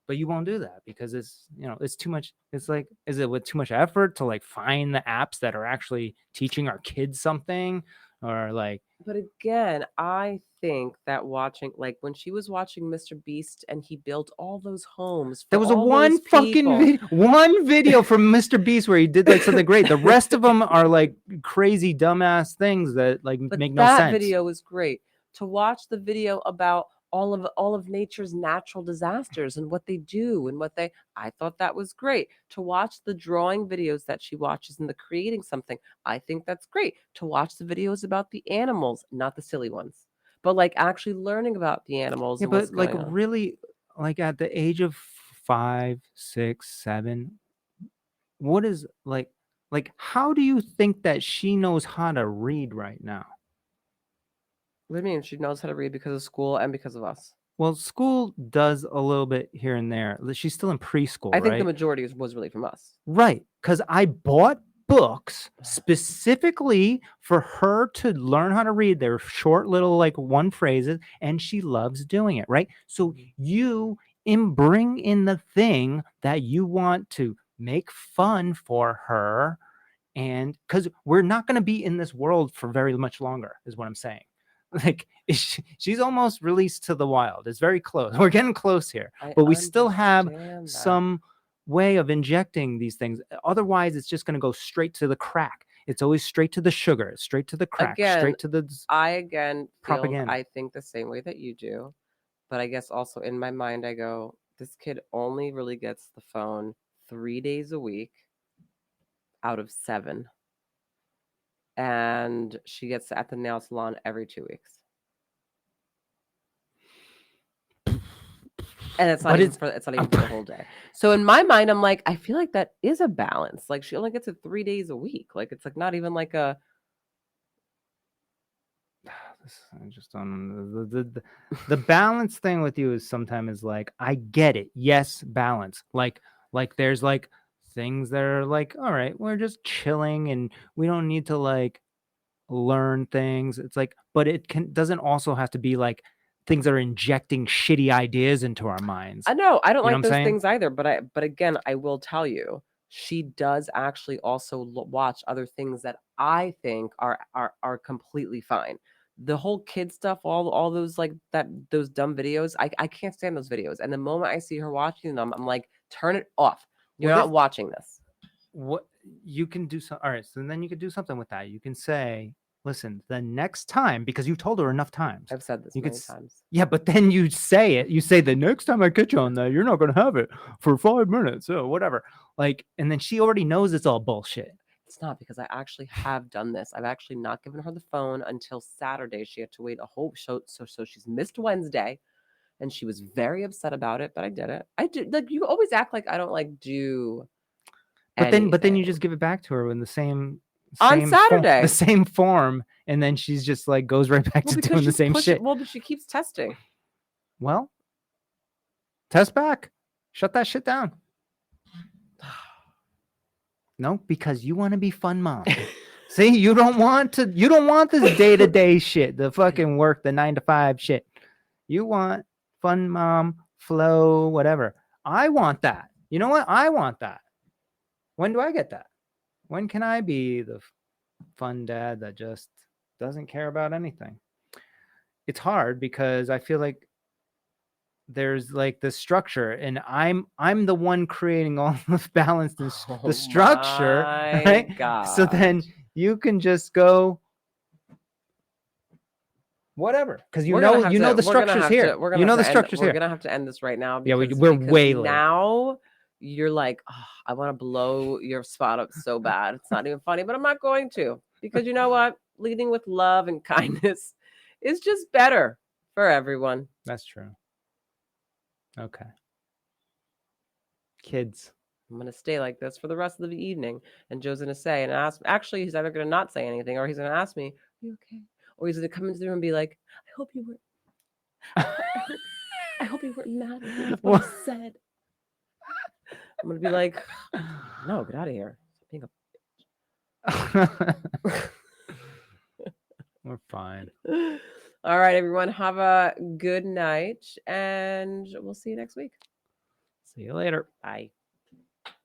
But you won't do that because it's, it's too much. It's like, is it with too much effort to like find the apps that are actually teaching our kids something or like, But again, I think that watching, like when she was watching Mr. Beast and he built all those homes. there was a all one those fucking people. one video from Mr. Beast where he did like something great. The rest of them are like crazy dumbass things that like But make no that sense. video was great. To watch the video about all of nature's natural disasters and what they do and I thought that was great. To watch the drawing videos that she watches and the creating something, I think that's great. To watch the videos about the animals, not the silly ones, but like actually learning about the animals. Yeah, and what's but like going on. really, like at the age of 5, 6, 7, what is like how do you think that she knows how to read right now? What do you mean? She knows how to read because of school and because of us. Well, school does a little bit here and there. She's still in preschool, I think right? the majority was really from us. Right, because I bought books specifically for her to learn how to read. They're short little like one phrases, and she loves doing it, right? So you bring in the thing that you want to make fun for her, and because we're not going to be in this world for very much longer, is what I'm saying. Like she's almost released to the wild. It's very close. We're getting close here, but we still have understand that. some way of injecting these things. Otherwise, it's just going to go straight to the crack. It's always straight to the sugar, straight to the crack, Again, straight to the I again feel propaganda. I think the same way that you do, but I guess also in my mind I go, this kid only really gets the phone 3 days a week out of 7. And she gets at the nail salon every 2 weeks. And it's not But even for the whole day. So in my mind, I'm like, I feel like that is a balance. Like she only gets it 3 days a week. Like it's like not even like a I just don't. The balance thing with you is sometimes is like I get it. Yes, balance. Like there's like things that are like, all right, we're just chilling and we don't need to like learn things. It's like, but it doesn't also have to be like things that are injecting shitty ideas into our minds. I know I don't You know like what I'm those saying? things either, but again, I will tell you, she does actually also watch other things that I think are completely fine. the whole kid stuff, all those like those dumb videos, I can't stand those videos. And the moment I see her watching them, I'm like, turn it off. You're Well, not watching this. What you can do so all right, so then you could do something with that. You can say, listen, the next time, because you've told her enough times. I've said this You could many s- times. Yeah, but then you say it. You say the next time I catch you on that, you're not gonna have it for 5 minutes or whatever. Like, and then she already knows it's all bullshit. It's not, because I actually have done this. I've actually not given her the phone until Saturday. She had to wait a whole show. So she's missed Wednesday, and she was very upset about it, but I did it. I did, like, you always act like I don't like do But then you anything. just give it back to her in the same On Saturday. the same form, and then she's just like goes right back Well, to because doing the she's same pushing, shit. well, but she keeps testing. Well, test back. Shut that shit down. No, because you want to be fun mom. See, you don't want this day-to-day shit, the fucking work, the 9 to 5 shit. You want fun mom, flow, whatever. I want that. You know what? I want that. When do I get that? When can I be the fun dad that just doesn't care about anything? It's hard because I feel like there's like the structure, and I'm the one creating all the balance and the structure, my right? So then God. you can just go whatever, because We're gonna have the to- we're gonna structure's have here. to- we're gonna You know have the to end- structure's We're here. gonna have to end this right now. Yeah, Because, we're because way late. now you're like, "Oh, I want to blow your spot up so bad. It's not even funny, but I'm not going to, because you know what? Leading with love and kindness is just better for everyone. That's true. Okay. Kids. I'm gonna stay like this for the rest of the evening. And Joe's gonna say and ask. Actually, he's either gonna not say anything, or he's gonna ask me, "Are you okay?" Or he's gonna come into the room and be like, "I hope you were. I hope you weren't mad at what I said." I'm gonna be like, "No, get out of here." Being We're fine. All right, everyone. Have a good night, and we'll see you next week. See you later. Bye.